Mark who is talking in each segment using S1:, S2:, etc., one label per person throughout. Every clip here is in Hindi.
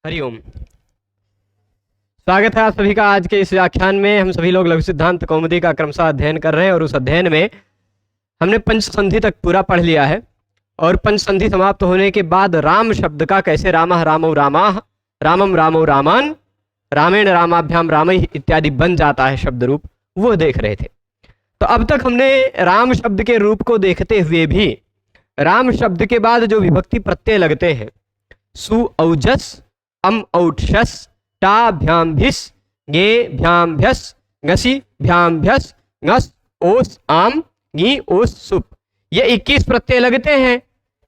S1: हरिओम। स्वागत है आप सभी का आज के इस व्याख्यान में। हम सभी लोग लघु सिद्धांत कौमुदी का क्रमशः अध्ययन कर रहे हैं और उस अध्ययन में हमने पंचसंधि तक पूरा पढ़ लिया है। और पंचसंधि समाप्त होने के बाद राम शब्द का कैसे रामः रामौ रामाः, रामम रामौ रामान, रामेण रामाभ्याम रामैः इत्यादि बन जाता है शब्द रूप, वो देख रहे थे। तो अब तक हमने राम शब्द के रूप को देखते हुए भी राम शब्द के बाद जो विभक्ति प्रत्यय लगते हैं सु औजस अम औठस टा भ्याम भिस गे भ्याम भ्यस घसी भ्याम भ्यस घस ओस आम गी ओस सुप, ये 21 प्रत्यय लगते हैं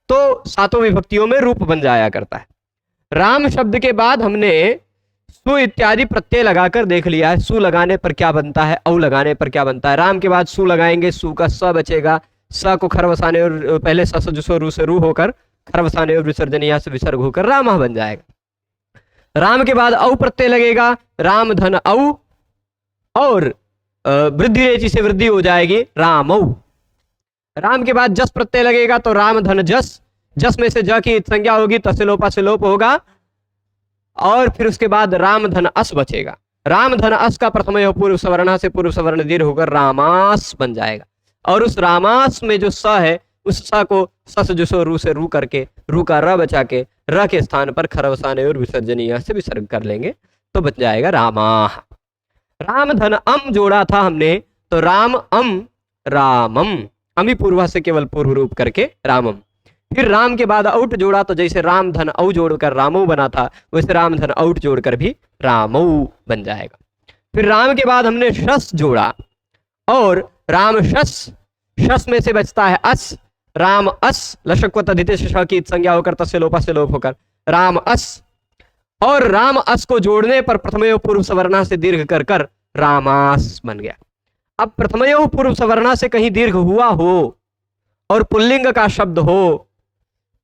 S1: तो सातों विभक्तियों में रूप बन जाया करता है। राम शब्द के बाद हमने सु इत्यादि प्रत्यय लगाकर देख लिया है। सु लगाने पर क्या बनता है, औ लगाने पर क्या बनता है। राम के बाद सु लगाएंगे, सु का स बचेगा, स को खर वसाने और पहले स जुसो रू से रू होकर खर वसाने और विसर्जनिया से विसर्ग होकर रामा बन जाएगा। राम के बाद औ प्रत्यय लगेगा, राम धन औ, और वृद्धि रेचि से वृद्धि हो जाएगी रामौ। राम के बाद जस प्रत्यय लगेगा तो राम धन जस, जस में से ज की संज्ञा होगी तसे लोपा से लोप होगा, और फिर उसके बाद राम धन अस बचेगा। राम धन अस का प्रथम पूर्व सवर्ण से पूर्व सवर्ण दीर्घ होकर रामास बन जाएगा। और उस रामास में जो स है उस स को सस जुसो रू से रू करके रू का र बचा के र के स्थान पर खरवसाने और विसर्जनीय से विसर्ग कर लेंगे तो बच जाएगा रामाह। राम धन अम जोड़ा था हमने तो राम अम रामम, अमी पूर्वा से केवल पूर्व रूप करके रामम। फिर राम के बाद औट जोड़ा तो जैसे राम धन औ जोड़कर रामो बना था वैसे राम धन औट जोड़कर भी रामौ बन जाएगा। फिर राम के बाद हमने शस जोड़ा और राम शस, शस में से बचता है अस, राम अस लशक्वत अधित श की संज्ञा होकर तस्य लोपा से लोप होकर राम अस, और राम अस को जोड़ने पर प्रथमयो पूर्व सवर्णा से दीर्घ कर कर रामास बन गया। अब प्रथमयो पूर्व सवर्णा से कहीं दीर्घ हुआ हो और पुल्लिंग का शब्द हो,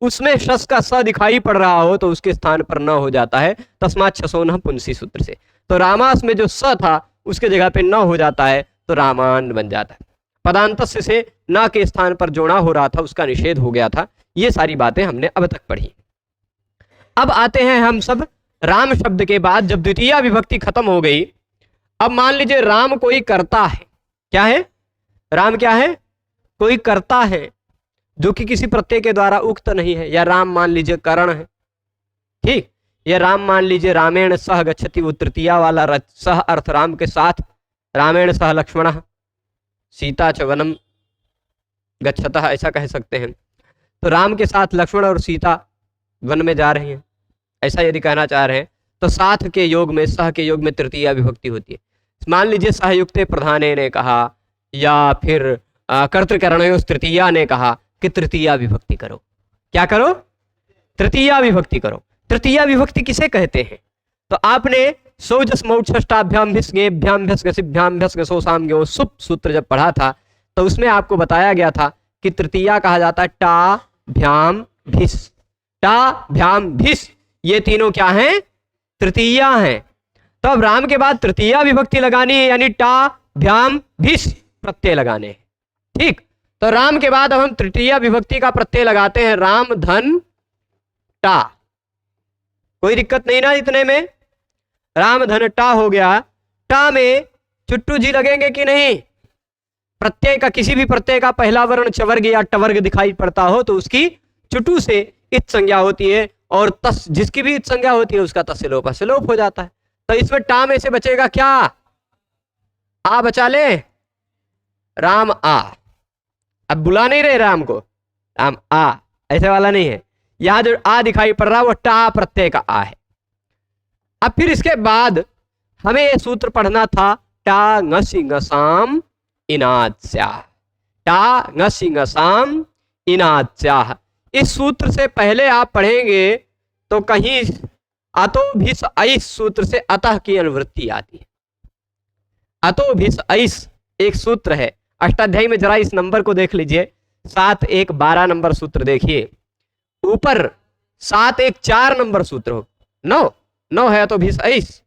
S1: उसमें शस का स दिखाई पड़ रहा हो तो उसके स्थान पर न हो जाता है तस्मात् छसो न पुंसी सूत्र से। तो रामास में जो स था उसके जगह पे न हो जाता है तो रामान बन जाता है। पदांतस्य से न के स्थान पर जोड़ा हो रहा था उसका निषेध हो गया था। ये सारी बातें हमने अब तक पढ़ी। अब आते हैं हम सब राम शब्द के बाद जब द्वितीय विभक्ति खत्म हो गई, अब मान लीजिए राम कोई करता है। क्या है? राम क्या है? कोई करता है जो कि किसी प्रत्यय के द्वारा उक्त नहीं है। या राम मान लीजिए करण है, ठीक। या राम मान लीजिए रामेण सह गच्छति, वो तृतीय वाला सह अर्थ राम के साथ, रामेण सह लक्ष्मण सीता च वनम गच्छतः, ऐसा कह सकते हैं। तो राम के साथ लक्ष्मण और सीता वन में जा रहे हैं, ऐसा यदि कहना चाह रहे हैं तो साथ के योग में, सह के योग में तृतीय विभक्ति होती है। मान लीजिए सहयुक्ते प्रधाने ने कहा या फिर कर्तृकरणयोः तृतीया ने कहा कि तृतीय विभक्ति करो। क्या करो? तृतीय विभक्ति करो। तृतीय विभक्ति किसे कहते हैं? तो आपने सोजस मौट षष्टाभ्याम भिस गेभ्याम भ्यस गसिभ्याम भ्यस गसो साम गयो सुप सूत्र जब पढ़ा था तो उसमें आपको बताया गया था कि तृतीया कहा जाता है टा भ्याम भिस। टा भ्याम भिस ये तीनों क्या हैं? तृतीया हैं। तो अब राम के बाद तृतीया विभक्ति लगानी है यानी टा भ्याम भिस प्रत्यय लगाने हैं, ठीक। तो राम के बाद अब हम तृतीया विभक्ति का प्रत्यय लगाते हैं, राम धन टा। कोई दिक्कत नहीं ना इतने में? राम धन टा हो गया। टा में चुट्टू जी लगेंगे कि नहीं? प्रत्यय का, किसी भी प्रत्यय का पहला वर्ण चवर्ग या टवर्ग दिखाई पड़ता हो तो उसकी चुटू से इत संज्ञा होती है, और तस जिसकी भी इत संज्ञा होती है उसका तस्य लोपा से लोप हो जाता है। तो इसमें टा में से बचेगा क्या? आ बचा ले, राम आ। अब बुला नहीं रहे राम को, राम आ ऐसे वाला नहीं है। यहां जो आ दिखाई पड़ रहा है वो टा प्रत्यय का आ है। अब फिर इसके बाद हमें यह सूत्र पढ़ना था टा ngसी ngसाम इनात्स्याः, टा ngसी ngसाम इनात्स्याः। इस सूत्र से पहले आप पढ़ेंगे तो कहीं अतो भिस ऐस सूत्र से अतः की अनुवृत्ति आती है। अतो भिस ऐस एक सूत्र है अष्टाध्यायी में, जरा इस नंबर को देख लीजिए, 7 1 12 नंबर सूत्र देखिए। ऊपर 7 1 4 नंबर सूत्र हो, 9 है अतो भिस ऐस,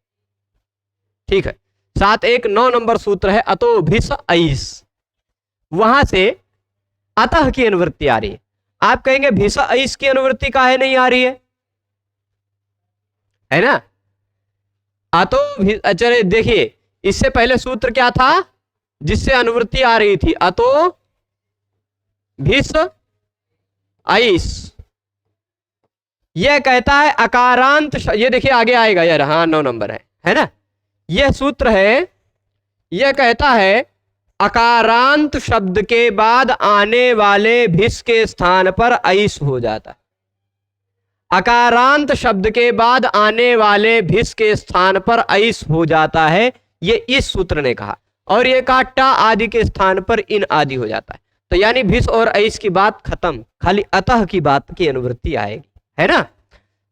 S1: ठीक है। 7 1 9 नंबर सूत्र है अतो भिस ऐस, वहां से अतः की अनुवृत्ति आ रही है। आप कहेंगे भिस ऐस की अनुवृत्ति काहे नहीं आ रही है? है ना। अतो चलिए देखिए, इससे पहले सूत्र क्या था जिससे अनुवृत्ति आ रही थी, अतो भिस आइस। यह कहता है अकारांत, ये देखिए आगे आएगा यार, हाँ 9 नंबर है ना। यह सूत्र है, यह कहता है अकारांत शब्द के बाद आने वाले भिस के स्थान पर आइस हो जाता है। अकारांत शब्द के बाद आने वाले भिस के स्थान पर आइस हो जाता है, ये इस सूत्र ने कहा। और ये कहा टा आदि के स्थान पर इन आदि हो जाता है। तो यानी भिस और आइस की बात खत्म, खाली अतः की बात की अनुवृत्ति आएगी, है ना।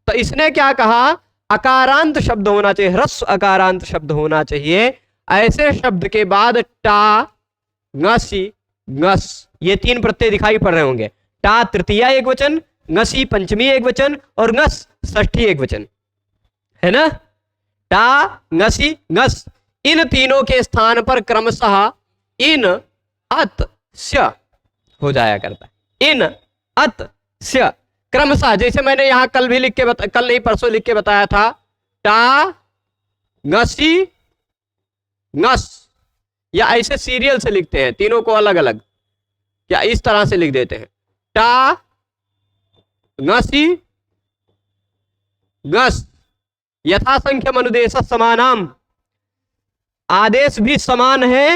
S1: तो इसने क्या कहा, अकारांत शब्द होना चाहिए, ह्रस्व अकारांत शब्द होना चाहिए। ऐसे शब्द के बाद टा ngसी ngस, ये 3 प्रत्यय दिखाई पड़ रहे होंगे। टा तृतीया एक वचन, ngसी पंचमी एक वचन और ngस षष्ठी एक वचन, है ना। टा ngसी ngस, इन तीनों के स्थान पर क्रमशः इन अत स्य हो जाया करता है। इन अत स्य क्रमशः, जैसे मैंने यहां कल भी लिख के कल नहीं परसों लिख के बताया था, टा ngसी ngस, या ऐसे सीरियल से लिखते हैं तीनों को अलग अलग, या इस तरह से लिख देते हैं, टा ngसी ngस यथा संख्यम अनुदेश समानाम, आदेश भी समान है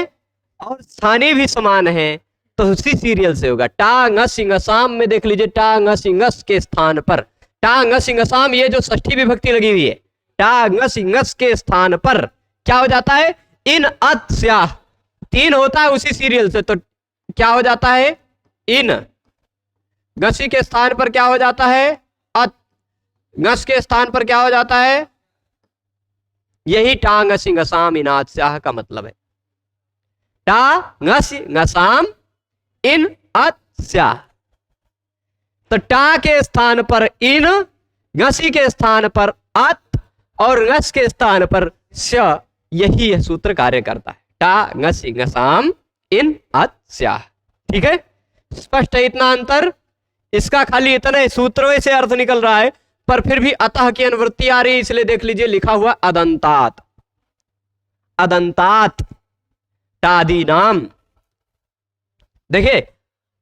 S1: और स्थानीय भी समान है, तो उसी सीरियल से होगा। टा ngसी ngसाम में देख लीजिए, टा ngसी ngस के स्थान पर, टा ngसी ngसाम ये जो षष्ठी विभक्ति लगी हुई है, टा ngसी ngस के स्थान पर क्या हो जाता है, इन अत स्या, 3 होता है उसी सीरियल से, तो क्या हो जाता है, इन ngसी के स्थान पर क्या हो जाता है, अत, ngस के स्थान पर क्या हो जाता है, यही टा ngसी ngसाम इनात स्याह का मतलब है। टा ngसी ngसाम इन अत स्याह, तो टा के स्थान पर इन, ngसी के स्थान पर अत और ngस के स्थान पर स्य, यही यह सूत्र कार्य करता है। टा ngसी ngसाम इन अत स्याह, ठीक है, स्पष्ट है इतना अंतर। इसका खाली इतने सूत्रों से अर्थ निकल रहा है, पर फिर भी अतः की अनुवृत्ति आ रही है, इसलिए देख लीजिए लिखा हुआ अदंतात, अदंतात टादी नाम। देखिए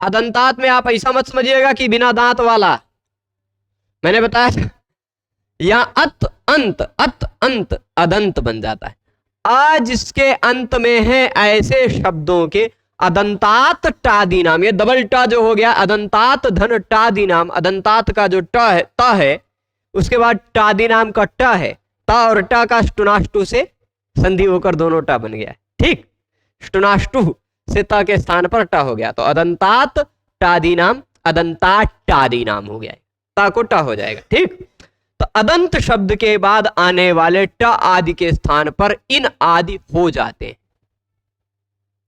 S1: अदंतात में आप ऐसा मत समझिएगा कि बिना दांत वाला, मैंने बताया था यहां अत अंत अदंत बन जाता है। आज जिसके अंत में है ऐसे शब्दों के अदंतात टादी नाम, ये डबल टा जो हो गया, अदंतात धन टादी नाम, अदंतात का जो ट है, त है, उसके बाद टादी नाम का ट है, ता और ट का स्टुनाष्टु से संधि होकर दोनों टा बन गया है, ठीक। स्टुनाष्टु से त के स्थान पर ट हो गया, तो अदंतात टादी नाम अदंतात टादी नाम हो गया है, ता को ट हो जाएगा, ठीक। तो अदंत शब्द के बाद आने वाले ट आदि के स्थान पर इन आदि हो जाते हैं,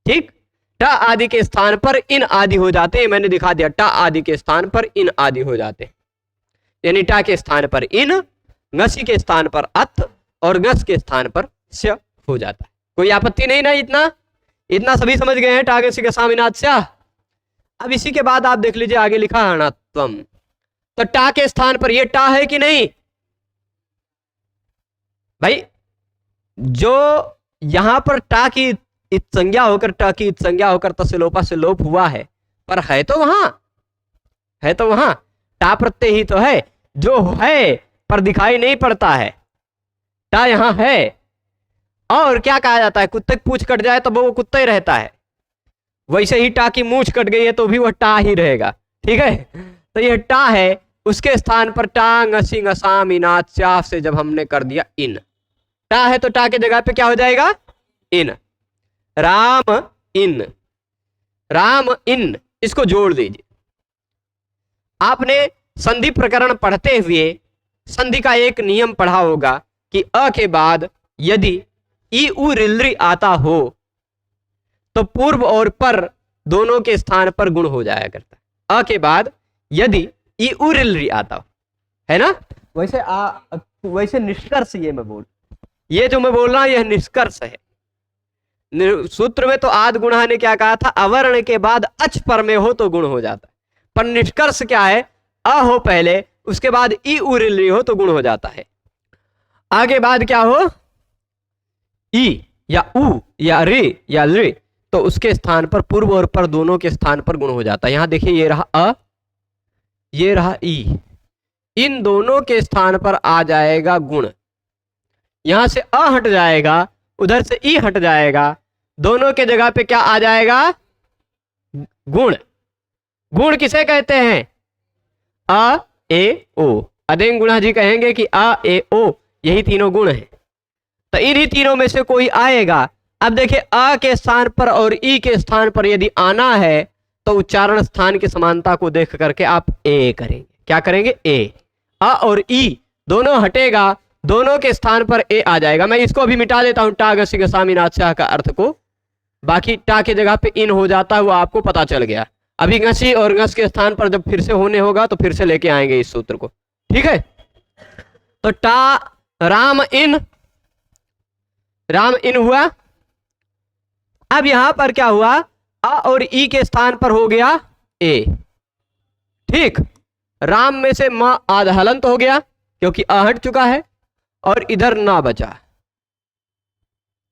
S1: ठीक। ट आदि के स्थान पर इन आदि हो जाते हैं, मैंने दिखा दिया, ट आदि के स्थान पर इन आदि हो जाते हैं, यानी टा के स्थान पर इन, ngसी के स्थान पर अत और ngस के स्थान पर स्य हो जाता है। कोई आपत्ति नहीं ना, इतना सभी समझ गए हैं, टा ngसी ngसाम इनात स्या। अब इसी के बाद आप देख लीजिए आगे लिखा है अणत्वम, तो टा के स्थान पर ये टा है कि नहीं भाई, जो यहां पर टा की इत संज्ञा होकर टा की इत संज्ञा होकर तस्लोपा से लोप हुआ है, पर है तो वहां टा प्रत्यय ही तो है, जो है पर दिखाई नहीं पड़ता है, टा यहां है। और क्या कहा जाता है, कुत्ते की पूंछ कट जाए तो वो कुत्ता ही रहता है, वैसे ही टा की मूंछ कट गई है तो भी वह टा ही रहेगा, ठीक है। तो यह टा है, उसके स्थान पर टा ngसी ngसाम इनात स्याह से जब हमने कर दिया इन, टा है तो टा के जगह पे क्या हो जाएगा, इन। राम इन, राम इन, इसको जोड़ दीजिए। आपने संधि प्रकरण पढ़ते हुए संधि का एक नियम पढ़ा होगा कि अ के बाद यदि ई उ रिलरी आता हो तो पूर्व और पर दोनों के स्थान पर गुण हो जाया करता है। अ के बाद यदि ई उ रिलरी आता हो, है ना। वैसे निष्कर्ष ये जो मैं बोल रहा हूं यह निष्कर्ष है। सूत्र में तो आद गुणा ने क्या कहा था, अवर्ण के बाद अच पर में हो तो गुण हो जाता है, पर निष्कर्ष क्या है, अ हो पहले उसके बाद ई उ रिलरी हो तो गुण हो जाता है। आगे बाद क्या हो, ई या उ या रे या ले, तो उसके स्थान पर पूर्व और पर दोनों के स्थान पर गुण हो जाता है। यहां देखिए ये रहा अ, ये रहा ई, इन दोनों के स्थान पर आ जाएगा गुण। यहां से अ हट जाएगा, उधर से ई हट जाएगा, दोनों के जगह पे क्या आ जाएगा, गुण। गुण किसे कहते हैं, अ ए ओ। अदेंग गुणा जी कहेंगे कि अ ए ओ यही तीनों गुण हैं। तो इन्हीं तीनों में से कोई आएगा। अब देखिए अ के स्थान पर और ई के स्थान पर यदि आना है तो उच्चारण स्थान की समानता को देख करके आप ए करेंगे। क्या करेंगे, ए। अ और ई दोनों हटेगा, दोनों के स्थान पर ए आ जाएगा। मैं इसको भी मिटा देता हूं, टा गसी गसामीनाचा का अर्थ को, बाकी टा के जगह पे इन हो जाता है, वो आपको पता चल गया। अभी घसी और घस के स्थान पर जब फिर से होने होगा तो फिर से लेके आएंगे इस सूत्र को, ठीक है। तो टा राम इन, राम इन हुआ। अब यहां पर क्या हुआ, अ और ई के स्थान पर हो गया ए, ठीक। राम में से म आधा हलंत हो गया क्योंकि अ हट चुका है, और इधर ना बचा,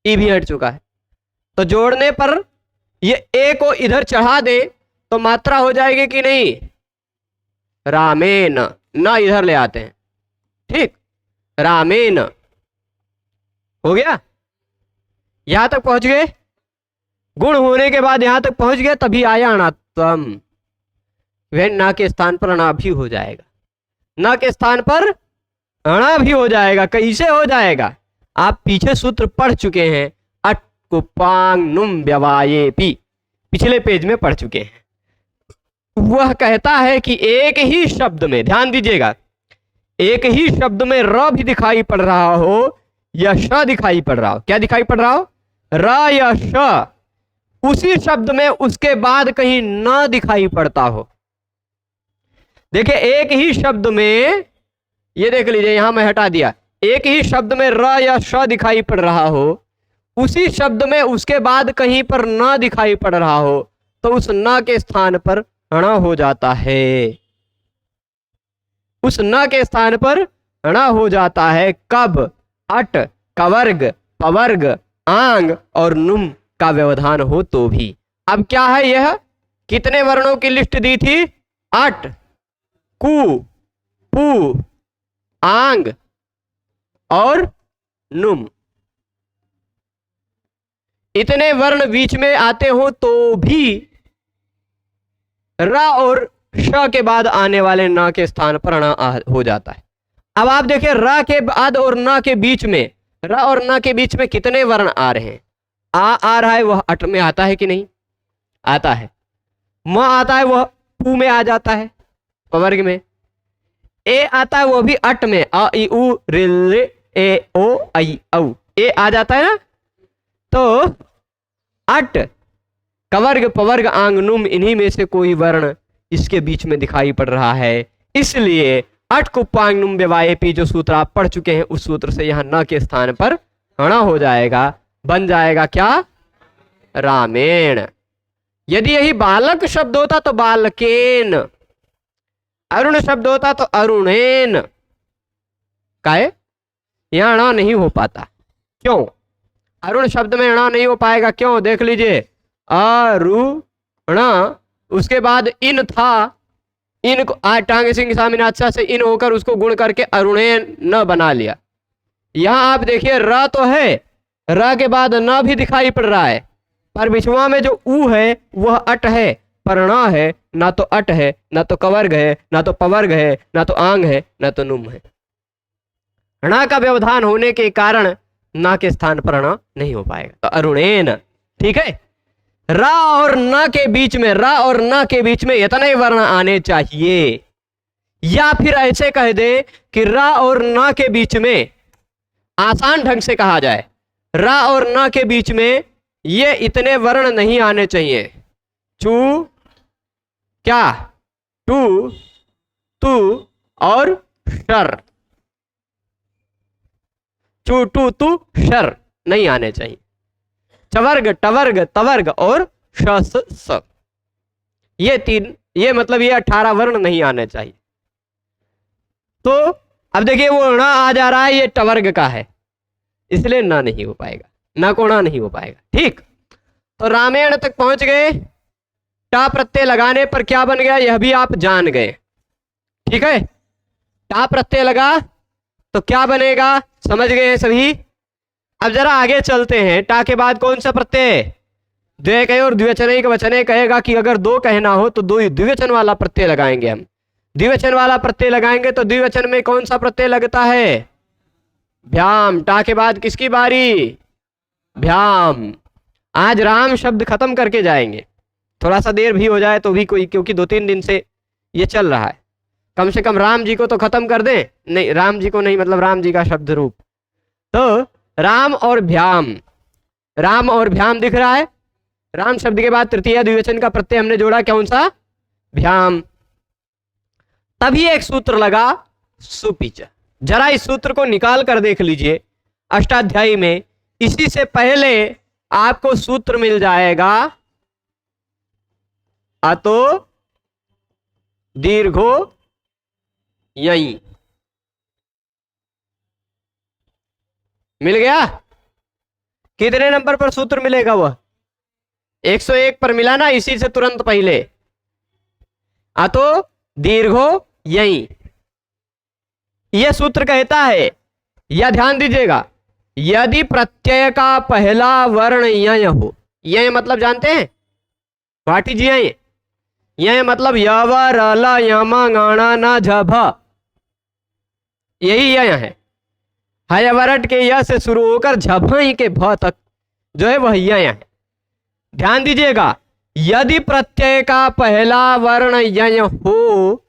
S1: ई भी हट चुका है। तो जोड़ने पर ये ए को इधर चढ़ा दे तो मात्रा हो जाएगी कि नहीं, रामेन, ना इधर ले आते हैं, ठीक। रामेन हो गया, यहां तक पहुंच गए। गुण होने के बाद यहां तक पहुंच गए, तभी आया अणात्वम। वह ना के स्थान पर अणा भी हो जाएगा, ना के स्थान पर अणा भी हो जाएगा। कैसे हो जाएगा, आप पीछे सूत्र पढ़ चुके हैं, अट कुपांग नुम व्यवाये पी, पिछले पेज में पढ़ चुके हैं। वह कहता है कि एक ही शब्द में, ध्यान दीजिएगा, एक ही शब्द में र भी दिखाई पड़ रहा हो या श दिखाई पड़ रहा हो, क्या दिखाई पड़ रहा हो, र या श, उसी शब्द में उसके बाद कहीं न दिखाई पड़ता हो। देखिए एक ही शब्द में, ये देख लीजिए यहां मैं हटा दिया, एक ही शब्द में र या श दिखाई पड़ रहा हो, उसी शब्द में उसके बाद कहीं पर न दिखाई पड़ रहा हो, तो उस न के स्थान पर ण हो जाता है। उस न के स्थान पर ण हो जाता है कब, अट, कवर्ग, पवर्ग, आंग और नुम का व्यवधान हो तो भी। अब क्या है, यह कितने वर्णों की लिस्ट दी थी, अट, कु, पु, आंग और नुम। इतने वर्ण बीच में आते हो तो भी र और श के बाद आने वाले न के स्थान पर ण हो जाता है। अब आप देखिए र के बाद और न के बीच में, र और न के बीच में कितने वर्ण आ रहे हैं, आ रहा है, वह अट में आता है कि नहीं, आता है। म आता है, वह पू में आ जाता है, पवर्ग में। ए आता है, वो भी अट में, अ ई उ रे रे ए ओ आई औ, ए आ जाता है ना। तो अट, कवर्ग, पवर्ग, आंग, नुम, इन्हीं में से कोई वर्ण इसके बीच में दिखाई पड़ रहा है। इसलिए अट कुपांग नुम व्यवाये पी, जो सूत्र आप पढ़ चुके हैं, उस सूत्र से यहां न के स्थान पर ण हो जाएगा, बन जाएगा क्या, रामेण। यदि यही बालक शब्द होता तो बालकेन, अरुण शब्द होता तो अरुणेन। काहे, यहां ण नहीं हो पाता, क्यों, अरुण शब्द में ण नहीं हो पाएगा, क्यों, देख लीजिए, अरुण, उसके बाद इन था, इन को टांगे सिंह सामिनाचा से इन होकर उसको गुण करके अरुणेन न बना लिया। यहां आप देखिए र तो है, र के बाद न भी दिखाई पड़ रहा है, पर बिछुआ में जो ऊ है वह अट है, पर ण है, ना तो अट है, ना तो कवर्ग है, ना तो पवर्ग है, ना तो आंग है, ना तो नुम है। ण का व्यवधान होने के कारण न के स्थान पर ण नहीं हो पाएगा, तो अरुणेन, ठीक है। रा और न के बीच में, रा और न के बीच में इतने वर्ण आने चाहिए, या फिर ऐसे कह दे कि रा और न के बीच में, आसान ढंग से कहा जाए, रा और न के बीच में ये इतने वर्ण नहीं आने चाहिए। चू, क्या, टू, तू और शर, चू, टू, तू, शर नहीं आने चाहिए। चवर्ग, टवर्ग, तवर्ग और स, ये तीन, ये मतलब ये 18 वर्ण नहीं आने चाहिए। तो अब देखिए वो ण आ जा रहा है, ये टवर्ग का है, इसलिए ना नहीं हो पाएगा, ना को ना नहीं हो पाएगा। ठीक, तो रामायण तक पहुंच गए, टा प्रत्यय लगाने पर क्या बन गया यह भी आप जान गए। ठीक है, टा प्रत्यय लगा तो क्या बनेगा समझ गए सभी। अब जरा आगे चलते हैं, टा के बाद कौन सा प्रत्यय, द्वे कहे और द्विवचन का वचने कहेगा कि अगर दो कहना हो तो दो द्विवचन वाला प्रत्यय लगाएंगे हम। द्विवचन वाला प्रत्यय लगाएंगे तो द्विवचन में कौन सा प्रत्यय लगता है, भ्याम। टा के बाद किसकी बारी, भ्याम। आज राम शब्द खत्म करके जाएंगे, थोड़ा सा देर भी हो जाए तो भी कोई, क्योंकि 2-3 दिन से ये चल रहा है। कम से कम राम जी को तो खत्म कर दें, नहीं राम जी को नहीं, मतलब राम जी का शब्द रूप। तो राम और भ्याम, राम और भ्याम दिख रहा है। राम शब्द के बाद तृतीय द्विवचन का प्रत्यय हमने जोड़ा, कौन सा, भ्याम। तभी एक सूत्र लगा सुपिच। जरा इस सूत्र को निकाल कर देख लीजिए अष्टाध्यायी में, इसी से पहले आपको सूत्र मिल जाएगा अतो दीर्घो यई, मिल गया। कितने नंबर पर सूत्र मिलेगा वह, 101 पर मिला ना, इसी से तुरंत पहले अतो दीर्घो यई। यह सूत्र कहता है, यह ध्यान दीजिएगा, यदि प्रत्यय का पहला वर्ण यय हो, यय मतलब जानते हैं, व्हाट इज यय, यय मतलब यव रल यम गाणा न झभ, यही यय है। हयवरट के य से शुरू होकर झभई के भ तक जो है वह यय है। ध्यान दीजिएगा, यदि प्रत्यय का पहला वर्ण यय हो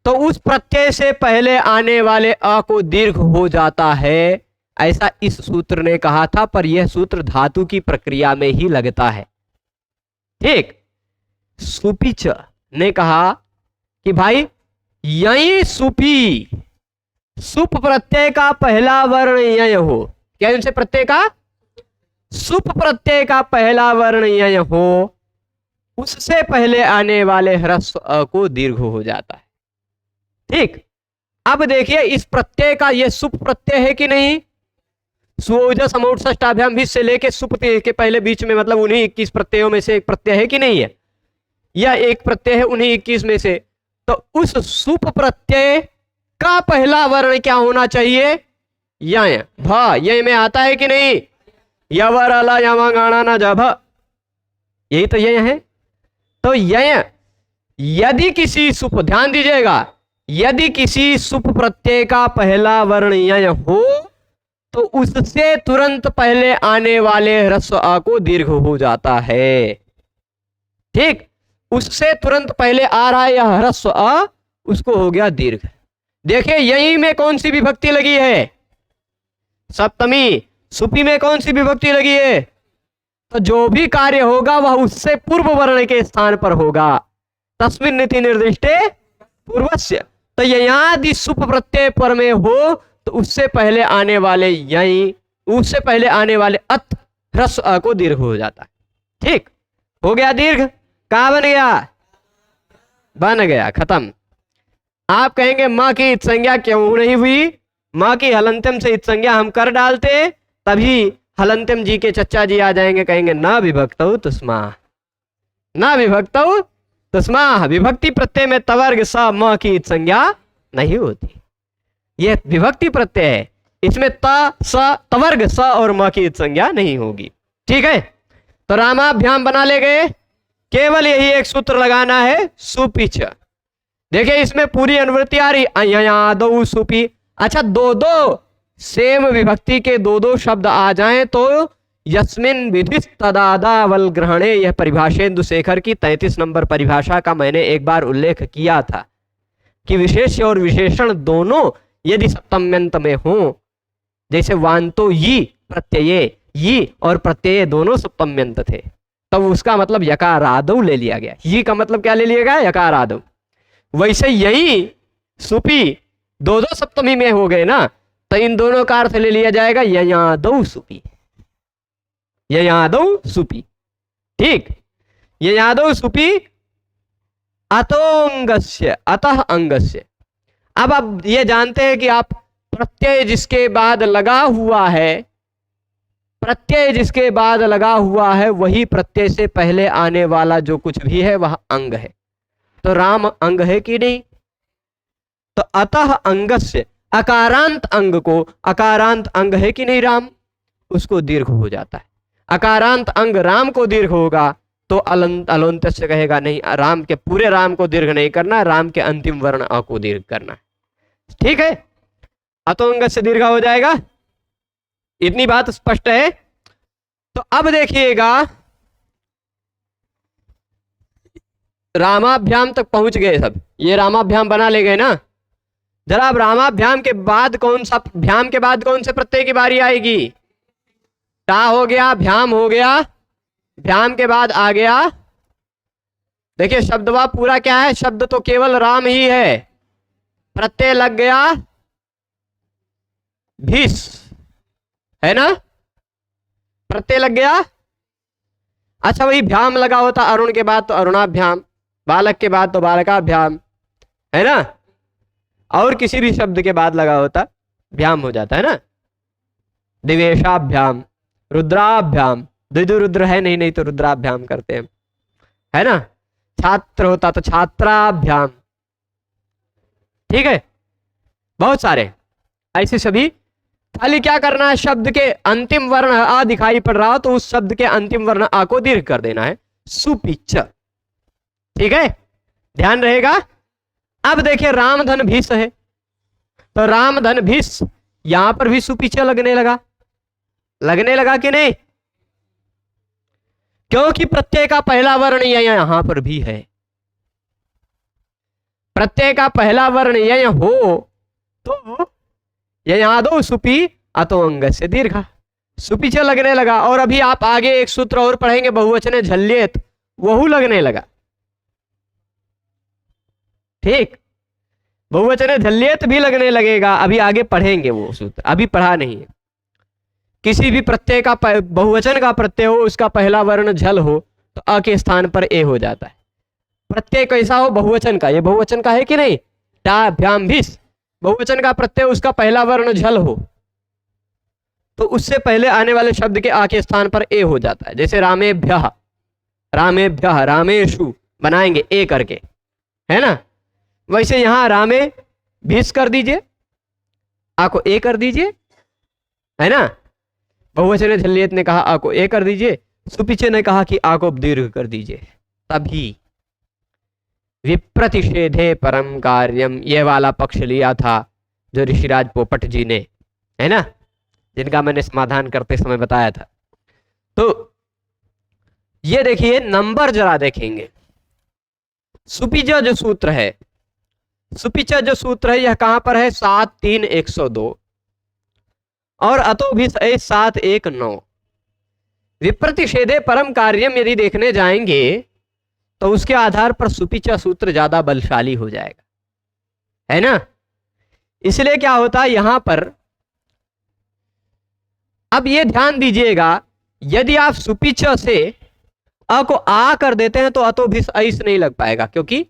S1: तो उस प्रत्यय से पहले आने वाले अ को दीर्घ हो जाता है, ऐसा इस सूत्र ने कहा था। पर यह सूत्र धातु की प्रक्रिया में ही लगता है। ठीक, सुपिच ने कहा कि भाई यही सुपी, सुप प्रत्यय का पहला वर्ण यय हो, क्या उनसे प्रत्यय का, सुप प्रत्यय का पहला वर्ण यय हो, उससे पहले आने वाले ह्रस्व अ को दीर्घ हो जाता है। ठीक, अब देखिए इस प्रत्यय का यह सुप प्रत्यय है कि नहीं, सुओजस समोत्सष्टाभ्याम भी से लेके सुप के पहले बीच में, मतलब उन्हीं 21 प्रत्ययों में से एक प्रत्यय है कि नहीं है, यह एक प्रत्यय है उन्हीं 21 में से। तो उस सुप प्रत्यय का पहला वर्ण क्या होना चाहिए, यय, भ, यय में आता है कि नहीं, यवर अला यमा गाणा ना जभ, यही तो यय है। तो यय, यदि किसी सुप, ध्यान दीजिएगा, यदि किसी सुप प्रत्यय का पहला वर्ण यय हो तो उससे तुरंत पहले आने वाले ह्रस्व आ को दीर्घ हो जाता है। ठीक, उससे तुरंत पहले आ रहा है यह ह्रस्व आ, उसको हो गया दीर्घ। देखिए यही में कौन सी विभक्ति लगी है, सप्तमी। सुपी में कौन सी विभक्ति लगी है, तो जो भी कार्य होगा वह उससे पूर्व वर्ण के स्थान पर होगा, तस्मिन् नीति निर्दिष्टे पूर्वस्य। तो यदि सुप प्रत्यय पर में हो तो उससे पहले आने वाले यही, उससे पहले आने वाले अत ह्रस्व अ को दीर्घ हो जाता है। ठीक, हो गया दीर्घ, कहां बन गया, बन गया, खत्म। आप कहेंगे मां की इत संज्ञा क्यों नहीं हुई, मां की हलंत्यम से इत संज्ञा हम कर डालते, तभी हलंत्यम जी के चच्चा जी आ जाएंगे, कहेंगे न विभक्तौ तस्मा, न विभक्तौ तस्मा। विभक्ति प्रत्यय में तवर्ग स म की इत संज्ञा नहीं होती, यह विभक्ति प्रत्यय है, इसमें त स तवर्ग स और म की इत संज्ञा नहीं होगी। ठीक है, तो रामाभ्याम बना ले गए, केवल यही एक सूत्र लगाना है, सुपिच। देखिए इसमें पूरी अनुवृत्ति आ रही, अययादौ सुपी। अच्छा, दो दो सेम विभक्ति के दो दो शब्द आ जाएं तो यस्मिन विधिस तदादावल ग्रहणे, यह परिभाषेन्दु शेखर की 33 नंबर परिभाषा का मैंने एक बार उल्लेख किया था कि विशेष और विशेषण दोनों यदि सप्तम्यंत में हो, जैसे वांतो यी प्रत्यय, यी और प्रत्यय दोनों सप्तम्यंत थे, तब उसका मतलब यकारादौ ले लिया गया। यी का मतलब क्या ले लिया गया, यकारादौ। वैसे यही सुपी दो दो सप्तमी में हो गए ना, तो इन दोनों का अर्थ ले लिया जाएगा ययादौ सुपी, ययादौ सुपी। ठीक, ययादौ सुपी अतोंगस्य, अतः अंगस्य। अब आप ये जानते हैं कि आप प्रत्यय जिसके बाद लगा हुआ है, प्रत्यय जिसके बाद लगा हुआ है वही प्रत्यय से पहले आने वाला जो कुछ भी है वह अंग है। तो राम अंग है कि नहीं? तो अतः अंगस्य, अकारांत अंग को, अकारांत अंग है कि नहीं राम, उसको दीर्घ हो जाता है। अकारांत अंग राम को दीर्घ होगा तो अलोन्त से कहेगा नहीं, राम के पूरे राम को दीर्घ नहीं करना, राम के अंतिम वर्ण अ को दीर्घ करना है। ठीक है, अतो अंग से दीर्घ हो जाएगा। इतनी बात स्पष्ट है। तो अब देखिएगा, रामाभ्याम तक पहुंच गए सब, ये रामाभ्याम बना ले गए ना। जरा अब रामाभ्याम के बाद कौन सा, भ्याम के बाद कौन से प्रत्यय की बारी आएगी? टा हो गया, भ्याम हो गया, भ्याम के बाद आ गया, देखिए शब्दवा पूरा क्या है, शब्द तो केवल राम ही है, प्रत्यय लग गया भीष, है ना, प्रत्यय लग गया। अच्छा वही भ्याम लगा होता अरुण के बाद तो अरुणाभ्याम, बालक के बाद तो बालकाभ्याम, है ना, और किसी भी शब्द के बाद लगा होता भ्याम हो जाता है ना। दिवेशाभ्याम, रुद्राभ्याम, द्विदुरुद्र है नहीं, नहीं तो रुद्राभ्याम करते हैं, है ना। छात्र होता तो छात्राभ्याम, ठीक है, बहुत सारे ऐसे सभी। खाली क्या करना है, शब्द के अंतिम वर्ण आ दिखाई पड़ रहा हो तो उस शब्द के अंतिम वर्ण आ को दीर्घ कर देना है, सुपिच। ठीक है, ध्यान रहेगा। अब देखिए रामधन भीष है, तो रामधन भीष यहां पर भी सुपिच लगने लगा, लगने लगा कि नहीं? क्योंकि प्रत्यय का पहला वर्ण यहां पर भी है, प्रत्यय का पहला वर्ण यह हो तो यहां दो सुपी अतो अंग से दीर्घा, सुपिच लगने लगा। और अभी आप आगे एक सूत्र और पढ़ेंगे, बहुवचने झल्येत, वहू लगने लगा। ठीक, बहुवचने झल्येत भी लगने लगेगा, अभी आगे पढ़ेंगे वो सूत्र, अभी पढ़ा नहीं है। किसी भी प्रत्यय का बहुवचन का प्रत्यय हो, उसका पहला वर्ण झल हो तो अ के स्थान पर ए हो जाता है। प्रत्यय कैसा हो, बहुवचन का, ये बहुवचन का है कि नहीं, टा भ्याम भीष, बहुवचन का प्रत्यय उसका पहला वर्ण झल हो तो उससे पहले आने वाले शब्द के आ के स्थान पर ए हो जाता है। जैसे रामेभ्यः, रामेभ्यः, रामेषु बनाएंगे ए करके, है ना, वैसे यहां रामे भीष कर दीजिए, आ को ए कर दीजिए, है ना। बहुवचन झल्येत ने कहा आ को ए कर दीजिए, सुपिचे ने कहा कि आ को दीर्घ कर दीजिए। तभी विप्रतिषेधे परम कार्यम, ये वाला पक्ष लिया था जो ऋषिराज पोपट जी ने, है ना, जिनका मैंने समाधान करते समय बताया था। तो ये देखिए नंबर जरा देखेंगे, सुपिच जो सूत्र है, सुपिच जो सूत्र है यह कहां पर है, 7-3-102 और अतो भी 7-1-9। विप्रतिषेधे परम कार्यम यदि देखने जाएंगे तो उसके आधार पर सुपिचा सूत्र ज्यादा बलशाली हो जाएगा, है ना। इसलिए क्या होता है यहां पर, अब ये ध्यान दीजिएगा, यदि आप सुपिचा से अ को आ कर देते हैं तो अतो भी ऐस नहीं लग पाएगा, क्योंकि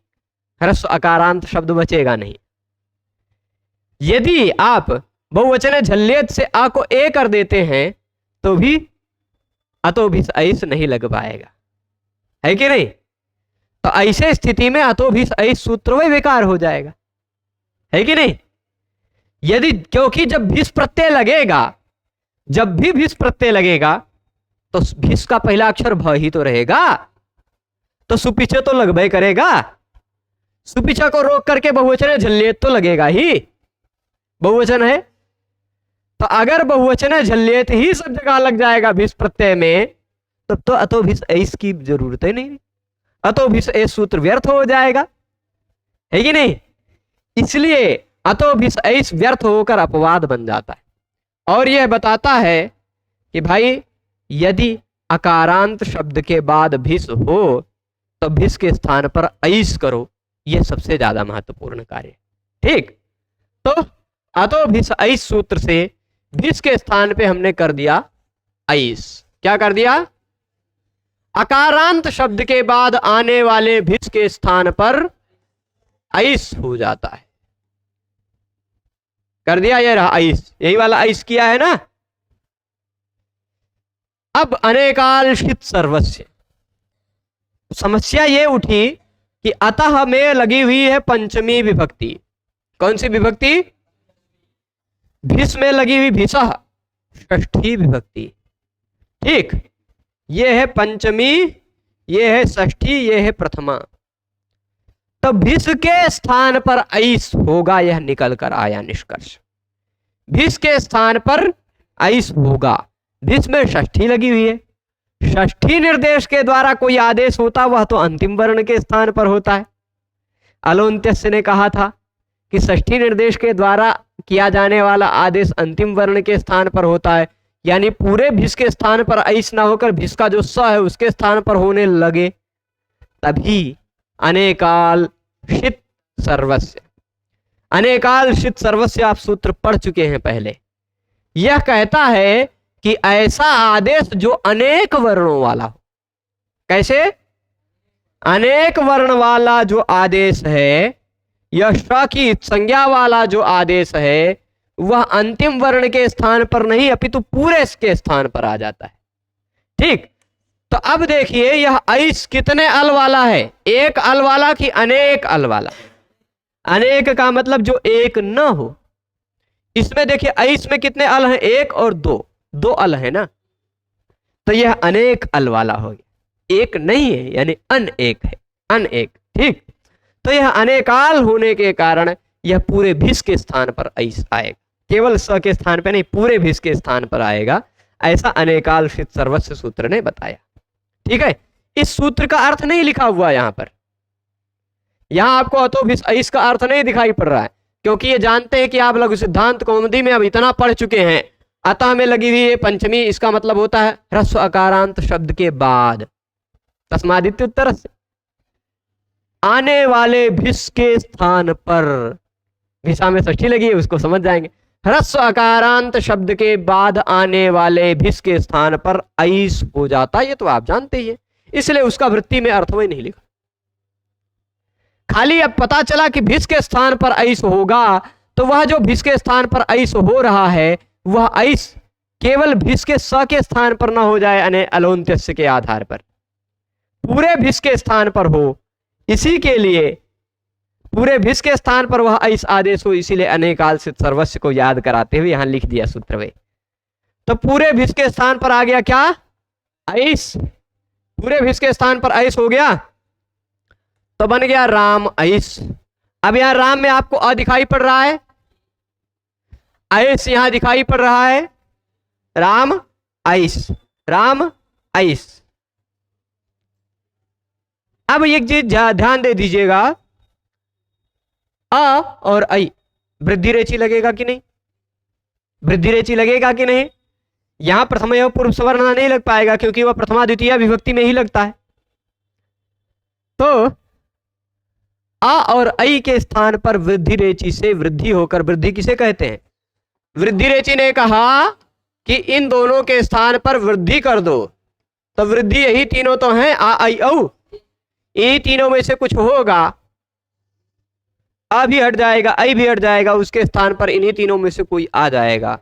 S1: ह्रस्व अकारांत शब्द बचेगा नहीं। यदि आप बहुवचन झल्येत से आ को ए कर देते हैं तो भी अतो भी ऐस नहीं लग पाएगा, है कि नहीं। तो ऐसे स्थिति में अतो भी ऐस सूत्र वही बेकार हो जाएगा, है कि नहीं। यदि, क्योंकि जब भीष प्रत्यय लगेगा, जब भी भीष प्रत्यय लगेगा तो भीष का पहला अक्षर भ ही तो रहेगा, तो सुपिचे तो लगभग करेगा, सुपिचा को रोक करके बहुवचन झल्येत तो लगेगा ही, बहुवचन है। तो अगर बहुवचन झल्येत ही सब जगह लग जाएगा भीष प्रत्यय में, तब तो अतो भीष ऐस की जरूरत ही नहीं, अतो भीष ऐस सूत्र व्यर्थ हो जाएगा, है कि नहीं। इसलिए अतो भीष ऐस व्यर्थ होकर अपवाद बन जाता है। और यह बताता है कि भाई यदि अकारांत शब्द के बाद भीष हो तो भीष के स्थान पर ऐस करो, यह सबसे ज्यादा महत्वपूर्ण कार्य। ठीक, तो अतो भीष ऐस सूत्र से भीष के स्थान पे हमने कर दिया ऐस। क्या कर दिया, अकारांत शब्द के बाद आने वाले भीष के स्थान पर ऐस हो जाता है। कर दिया, ये रहा ऐस, यही वाला ऐस किया है ना। अब अनेकालशित सर्वस्य, समस्या ये उठी कि अतः में लगी हुई है पंचमी विभक्ति। कौन सी विभक्ति? भिस में लगी हुई भिसः, षष्ठी विभक्ति। ठीक, ये है पंचमी, ये है षष्ठी, ये है प्रथमा। तो भिस के स्थान पर ऐस होगा, यह निकल कर आया निष्कर्ष। भिस के स्थान पर ऐस होगा। भिस में षष्ठी लगी हुई है, षष्ठी निर्देश के द्वारा कोई आदेश होता वह तो अंतिम वर्ण के स्थान पर होता है। अलोन्त्यस्य ने कहा था कि षष्ठी निर्देश के द्वारा किया जाने वाला आदेश अंतिम वर्ण के स्थान पर होता है, यानी पूरे भिस के स्थान पर ऐस ना होकर भिस का जो स है उसके स्थान पर होने लगे, तभी अनेकालशित सर्वस्य। अनेकालशित सर्वस्य आप सूत्र पढ़ चुके हैं पहले। यह कहता है कि ऐसा आदेश जो अनेक वर्णों वाला हो। कैसे? अनेक वर्ण वाला जो आदेश है, यह श की संज्ञा वाला जो आदेश है, वह अंतिम वर्ण के स्थान पर नहीं अपितु पूरे के स्थान पर आ जाता है। ठीक, तो अब देखिए यह ऐस कितने अल वाला है? एक अल वाला कि अनेक अल वाला? अनेक का मतलब जो एक न हो। इसमें देखिए ऐस में कितने अल हैं? एक और दो, दो अल है ना, तो यह अनेक अल वाला हो गया, एक नहीं है, यानी अन एक है, अन एक। ठीक, तो यह अनेकाल होने के कारण यह पूरे भिस के स्थान पर ऐस आएगा, केवल स के स्थान पर नहीं, पूरे भिस के स्थान पर आएगा। ऐसा अनेकालशित सर्वस्य सूत्र ने बताया। ठीक है, इस सूत्र का अर्थ नहीं लिखा हुआ यहां पर, यहां आपको अतो भिस ऐस का अर्थ नहीं दिखाई पड़ रहा है, क्योंकि ये जानते हैं कि आप लघु सिद्धांत कौमुदी में अब इतना पढ़ चुके हैं। अतः में लगी हुई है पंचमी, इसका मतलब होता है ह्रस्व अकारांत शब्द के बाद, तस्मादित्य उत्तर से आने वाले भिस के स्थान पर, भिसा में षष्ठी लगी है उसको समझ जाएंगे, ह्रस्व अकारांत शब्द के बाद आने वाले भिस के स्थान पर ऐस हो जाता, ये तो आप जानते ही है, इसलिए उसका वृत्ति में अर्थ में नहीं लिखा। खाली अब पता चला कि भिस के स्थान पर ऐस होगा, तो वह जो भिस के स्थान पर ऐस हो रहा है वह ऐस केवल भिस के स के स्थान पर ना हो जाए, यानी अलोन्त्यस्य के आधार पर पूरे भिस के स्थान पर हो। इसी के लिए पूरे भिस के स्थान पर वह ऐस आदेश हो, इसीलिए अनेकालशित सर्वस्य को याद कराते हुए यहां लिख दिया सूत्र में। तो पूरे भिस के स्थान पर आ गया क्या? ऐस। पूरे भिस के स्थान पर ऐस हो गया तो बन गया राम ऐस। अब यहां राम में आपको अ दिखाई पड़ रहा है, ऐस यहां दिखाई पड़ रहा है, राम ऐस, राम ऐस। अब एक चीज ध्यान दे दीजिएगा, अ और ऐ वृद्धि रेची लगेगा कि नहीं? वृद्धि रेची लगेगा कि नहीं? यहां प्रथम एवं पूर्व सवर्ण नहीं लग पाएगा, क्योंकि वह प्रथमा द्वितीय विभक्ति में ही लगता है। तो आ और ऐ के स्थान पर वृद्धि रेची से वृद्धि होकर, वृद्धि किसे कहते हैं? वृद्धि रेची ने कहा कि इन दोनों के स्थान पर वृद्धि कर दो, तो वृद्धि यही तीनों तो हैं, आ ऐ औ। ये तीनों में से कुछ होगा, आ भी हट जाएगा, ऐ भी हट जाएगा, उसके स्थान पर इन्हीं तीनों में से कोई आ जाएगा,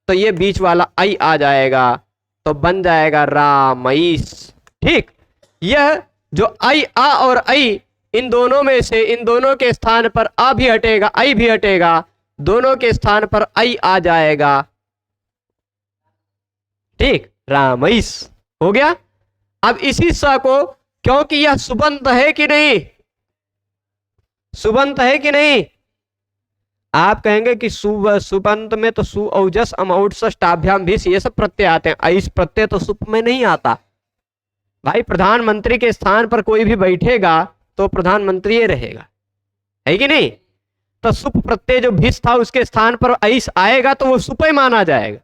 S1: तो ये बीच वाला ऐ आ जाएगा, तो बन जाएगा रामईस। ठीक, यह जो ऐ, आ और ऐ, इन दोनों में से इन दोनों के स्थान पर आ भी हटेगा, ऐ भी हटेगा, दोनों के स्थान पर ऐ आ जाएगा। ठीक, रामईस हो गया। अब इसी स को, क्योंकि यह सुबंत है कि नहीं, सुबंत है कि नहीं? आप कहेंगे कि सुबंत में तो सु औजस अमौट षष्ठाभ्याम भी ये सब प्रत्यय आते हैं, ऐस प्रत्यय तो सुप में नहीं आता। भाई प्रधानमंत्री के स्थान पर कोई भी बैठेगा तो प्रधानमंत्री ये रहेगा, है कि नहीं? तो सुप प्रत्यय जो भिस था उसके स्थान पर ऐस आएगा तो वो सुप ही माना जाएगा,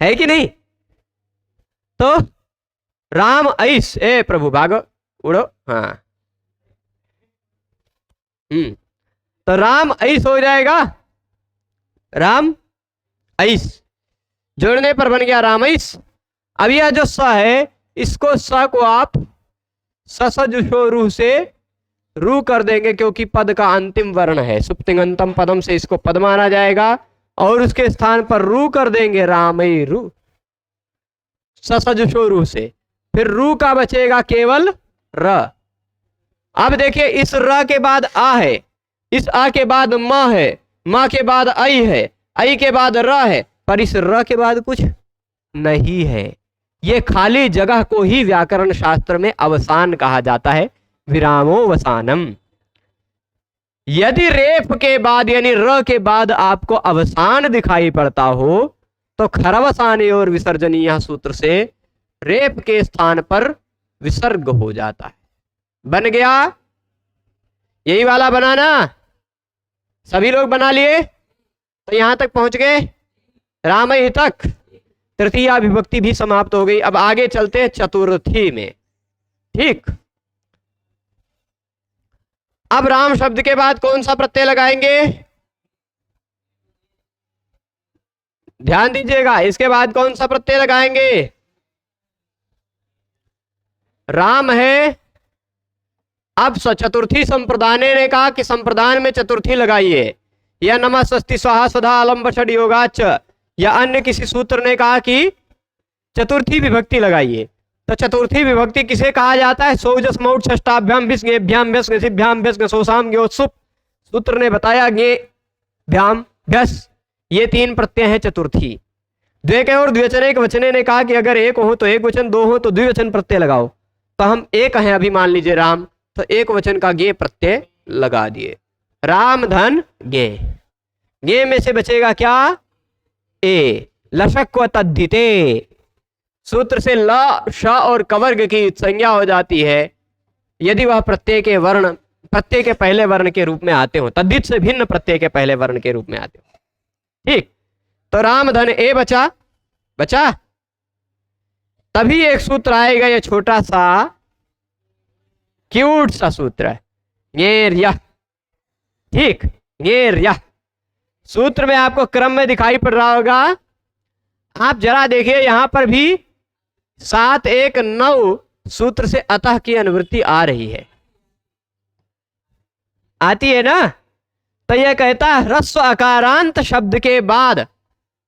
S1: है कि नहीं? तो राम ऐस, ए प्रभु भागो उड़ो, हाँ, तो राम ऐस हो जाएगा, राम ऐस जोड़ने पर बन गया राम ऐस। अब यह जो स है, इसको स को आप ससजुषो रूह से रू कर देंगे, क्योंकि पद का अंतिम वर्ण है, सुप्तिंगंतम पदम से इसको पद माना जाएगा, और उसके स्थान पर रू कर देंगे, रामई रू, ससजुषो रू से, फिर रू का बचेगा केवल र। अब देखिए इस र के बाद आ है, इस आ के बाद म है, म के बाद आई है, आई के बाद र है, पर इस र के बाद कुछ नहीं है। ये खाली जगह को ही व्याकरण शास्त्र में अवसान कहा जाता है, विरामोवसानम। यदि रेफ के बाद यानी र के बाद आपको अवसान दिखाई पड़ता हो तो खरवसानी और विसर्जनीय सूत्र से रेफ के स्थान पर विसर्ग हो जाता है। बन गया, यही वाला बनाना, सभी लोग बना लिए तो यहां तक पहुंच गए, रामई तक तृतीया विभक्ति भी समाप्त हो गई। अब आगे चलते हैं चतुर्थी में। ठीक, अब राम शब्द के बाद कौन सा प्रत्यय लगाएंगे, ध्यान दीजिएगा, इसके बाद कौन सा प्रत्यय लगाएंगे, राम है। अब चतुर्थी संप्रदान ने कहा कि संप्रदान में चतुर्थी लगाइए, या नमः स्वस्ति स्वाहा स्वधा अलंब षड योगाच, या अन्य किसी सूत्र ने कहा कि चतुर्थी विभक्ति लगाइए। तो चतुर्थी विभक्ति किसे कहा जाता है, सौजस मौट षष्टाभ्याम विस्भ्याम व्यस्न सिभ्याम व्यस्न सोसाम ज्ञोत्सुप, सूत्र ने बताया ज्ञे भ्याम व्यस, ये तीन प्रत्यय हैं चतुर्थी। द्विक और द्विवचन एक वचने ने कहा कि अगर एक हो तो एक वचन, दो हो तो द्विवचन प्रत्यय लगाओ। तो हम एक हैं अभी, मान लीजिए राम, तो एक वचन का गे प्रत्यय लगा दिए, राम धन गे। गे में से बचेगा क्या, ए, लशक्व तद्धिते, सूत्र से ल श और कवर्ग की संज्ञा हो जाती है यदि वह प्रत्यय के वर्ण, प्रत्यय के पहले वर्ण के रूप में आते हो, तद्धित से भिन्न प्रत्यय के पहले वर्ण के रूप में आते हो। ठीक, तो राम धन ए बचा, बचा, तभी एक सूत्र आएगा, ये छोटा सा क्यूट सा सूत्र है, गेर यह। ठीक, गेर यह सूत्र में आपको क्रम में दिखाई पड़ रहा होगा, आप जरा देखिए यहां पर भी 7 1 9 सूत्र से अतः की अनुवृत्ति आ रही है, आती है ना। तो यह कहता है ह्रस्व अकारांत शब्द के बाद,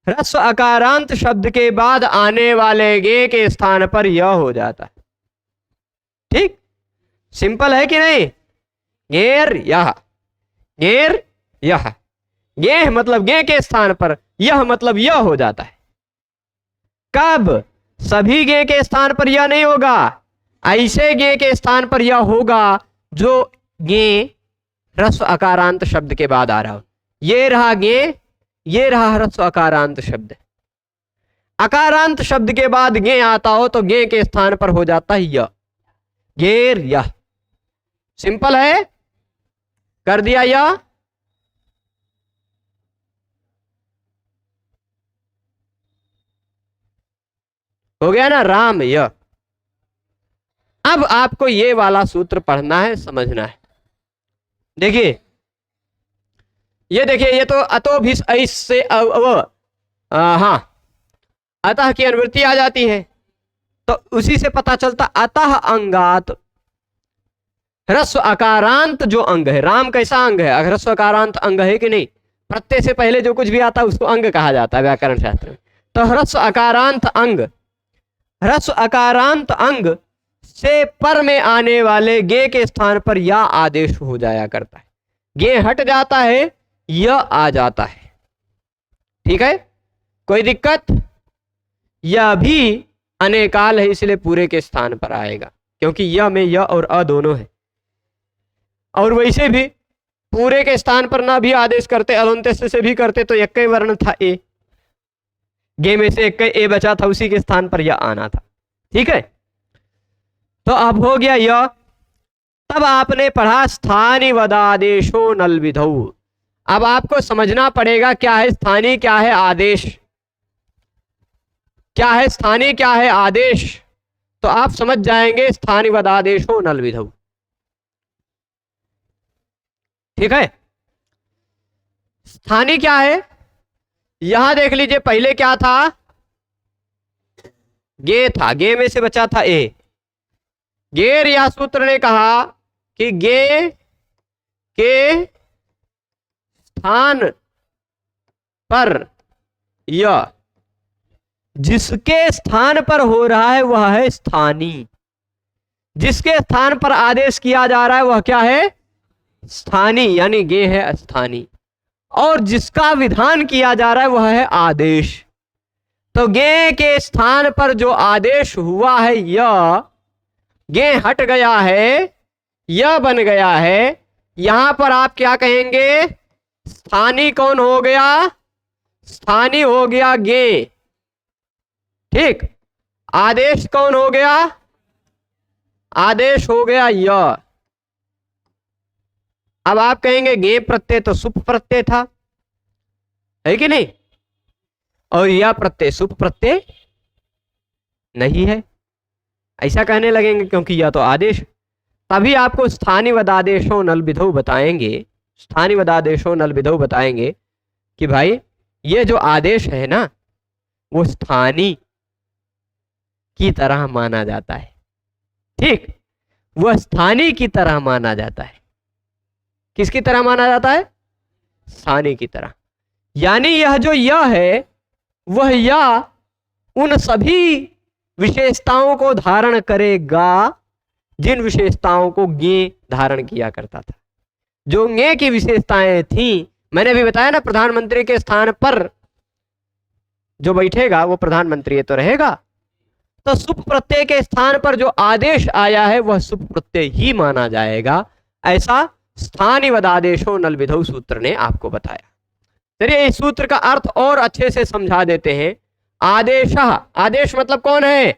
S1: ह्रस्व अकारांत शब्द के बाद आने वाले गे के स्थान पर यह हो जाता है। ठीक, सिंपल है कि नहीं, गेर यह, गेर यह, गे मतलब गे के स्थान पर, यह मतलब यह हो जाता है। कब, सभी गे के स्थान पर यह नहीं होगा, ऐसे गे के स्थान पर यह होगा जो गे ह्रस्व अकारांत शब्द के बाद आ रहा हो। ये रहा गे, ये रहा ह्रस्व अकारांत शब्द। अकारांत शब्द के बाद गे आता हो तो गे के स्थान पर हो जाता है यह, गेर यह। सिंपल है, कर दिया यह। हो गया ना, राम यह। अब आपको ये वाला सूत्र पढ़ना है, समझना है। देखिए, ये देखिए, ये तो अतो भी से हाँ, अतः की अनुवृत्ति आ जाती है, तो उसी से पता चलता अतः अंगात ह्रस्व अकारांत जो अंग है, राम कैसा अंग है, ह्रस्व अकारांत अंग है कि नहीं, प्रत्यय से पहले जो कुछ भी आता है उसको अंग कहा जाता है व्याकरण शास्त्र में। तो ह्रस्व अकारांत अंग, ह्रस्व अकारांत अंग से पर में आने वाले गे के स्थान पर या आदेश हो जाया करता है, गे हट जाता है, यह आ जाता है। ठीक है, कोई दिक्कत, यह भी अनेकाल है इसलिए पूरे के स्थान पर आएगा, क्योंकि यह में यह और अ दोनों है। और वैसे भी पूरे के स्थान पर ना भी आदेश करते, अलंत्य से भी करते तो एक ही वर्ण था ए, गे में से एक ए बचा था, उसी के स्थान पर यह आना था। ठीक है, तो अब हो गया यह। तब आपने पढ़ा स्थानी वदादेशो नल विधौ। अब आपको समझना पड़ेगा क्या है स्थानीय, क्या है आदेश, क्या है स्थानीय, क्या है आदेश, तो आप समझ जाएंगे स्थानीय वदादेशो नल विधौ। ठीक है, स्थानीय क्या है, यहां देख लीजिए, पहले क्या था, गे था, गे में से बचा था ए। गेर या सूत्र ने कहा कि गे के स्थान पर य जिसके स्थान पर हो रहा है वह है स्थानीय। जिसके स्थान पर आदेश किया जा रहा है वह क्या है? स्थानीय, यानी गे है स्थानीय। और जिसका विधान किया जा रहा है वह है आदेश। तो गे के स्थान पर जो आदेश हुआ है यह, गे हट गया है, यह बन गया है। यहां पर आप क्या कहेंगे? स्थानीय कौन हो गया? स्थानीय हो गया गे। ठीक, आदेश कौन हो गया? आदेश हो गया यह। अब आप कहेंगे गे प्रत्यय तो सुप प्रत्यय था, है कि नहीं? और यह प्रत्यय सुप प्रत्यय नहीं है, ऐसा कहने लगेंगे क्योंकि यह तो आदेश। तभी आपको स्थानीय वदादेशो नल विधौ बताएंगे, स्थानीय वदादेशो नल विधौ बताएंगे कि भाई ये जो आदेश है ना वो स्थानीय की तरह माना जाता है। ठीक, वह स्थानीय की तरह माना जाता है। किसकी तरह माना जाता है? स्थानीय की तरह। यानी यह जो यह है वह यह उन सभी विशेषताओं को धारण करेगा जिन विशेषताओं को गे धारण किया करता था। जो गे की विशेषताएं थी, मैंने अभी बताया ना, प्रधानमंत्री के स्थान पर जो बैठेगा वो प्रधानमंत्री तो रहेगा। तो सुप प्रत्यय के स्थान पर जो आदेश आया है वह सुप प्रत्यय ही माना जाएगा। ऐसा स्थानीय वदादेशो नल विधौ सूत्र ने आपको बताया। चलिए इस सूत्र का अर्थ और अच्छे से समझा देते हैं। आदेश, आदेश मतलब कौन है?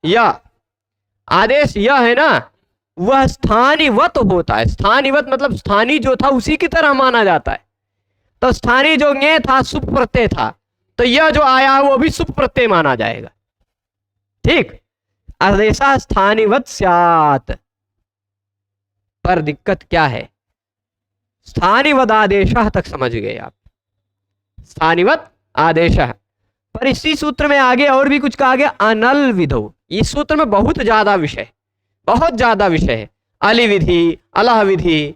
S1: यह आदेश यह है ना, वह स्थानीयवत होता है। स्थानीयवत मतलब स्थानीय जो था उसी की तरह माना जाता है। तो स्थानीय जो गे था सुप प्रत्यय था, तो यह जो आया है वो भी सुप प्रत्यय माना जाएगा। ठीक, आदेशा स्थानीयवत स्यात्। पर दिक्कत क्या है? स्थानीयवद आदेश तक समझ गए आप, स्थानीयवत आदेश। पर इसी सूत्र में आगे और भी कुछ कहा गया, अनल विधौ। इस सूत्र में बहुत ज्यादा विषय है। अली विधि, अलह विधि,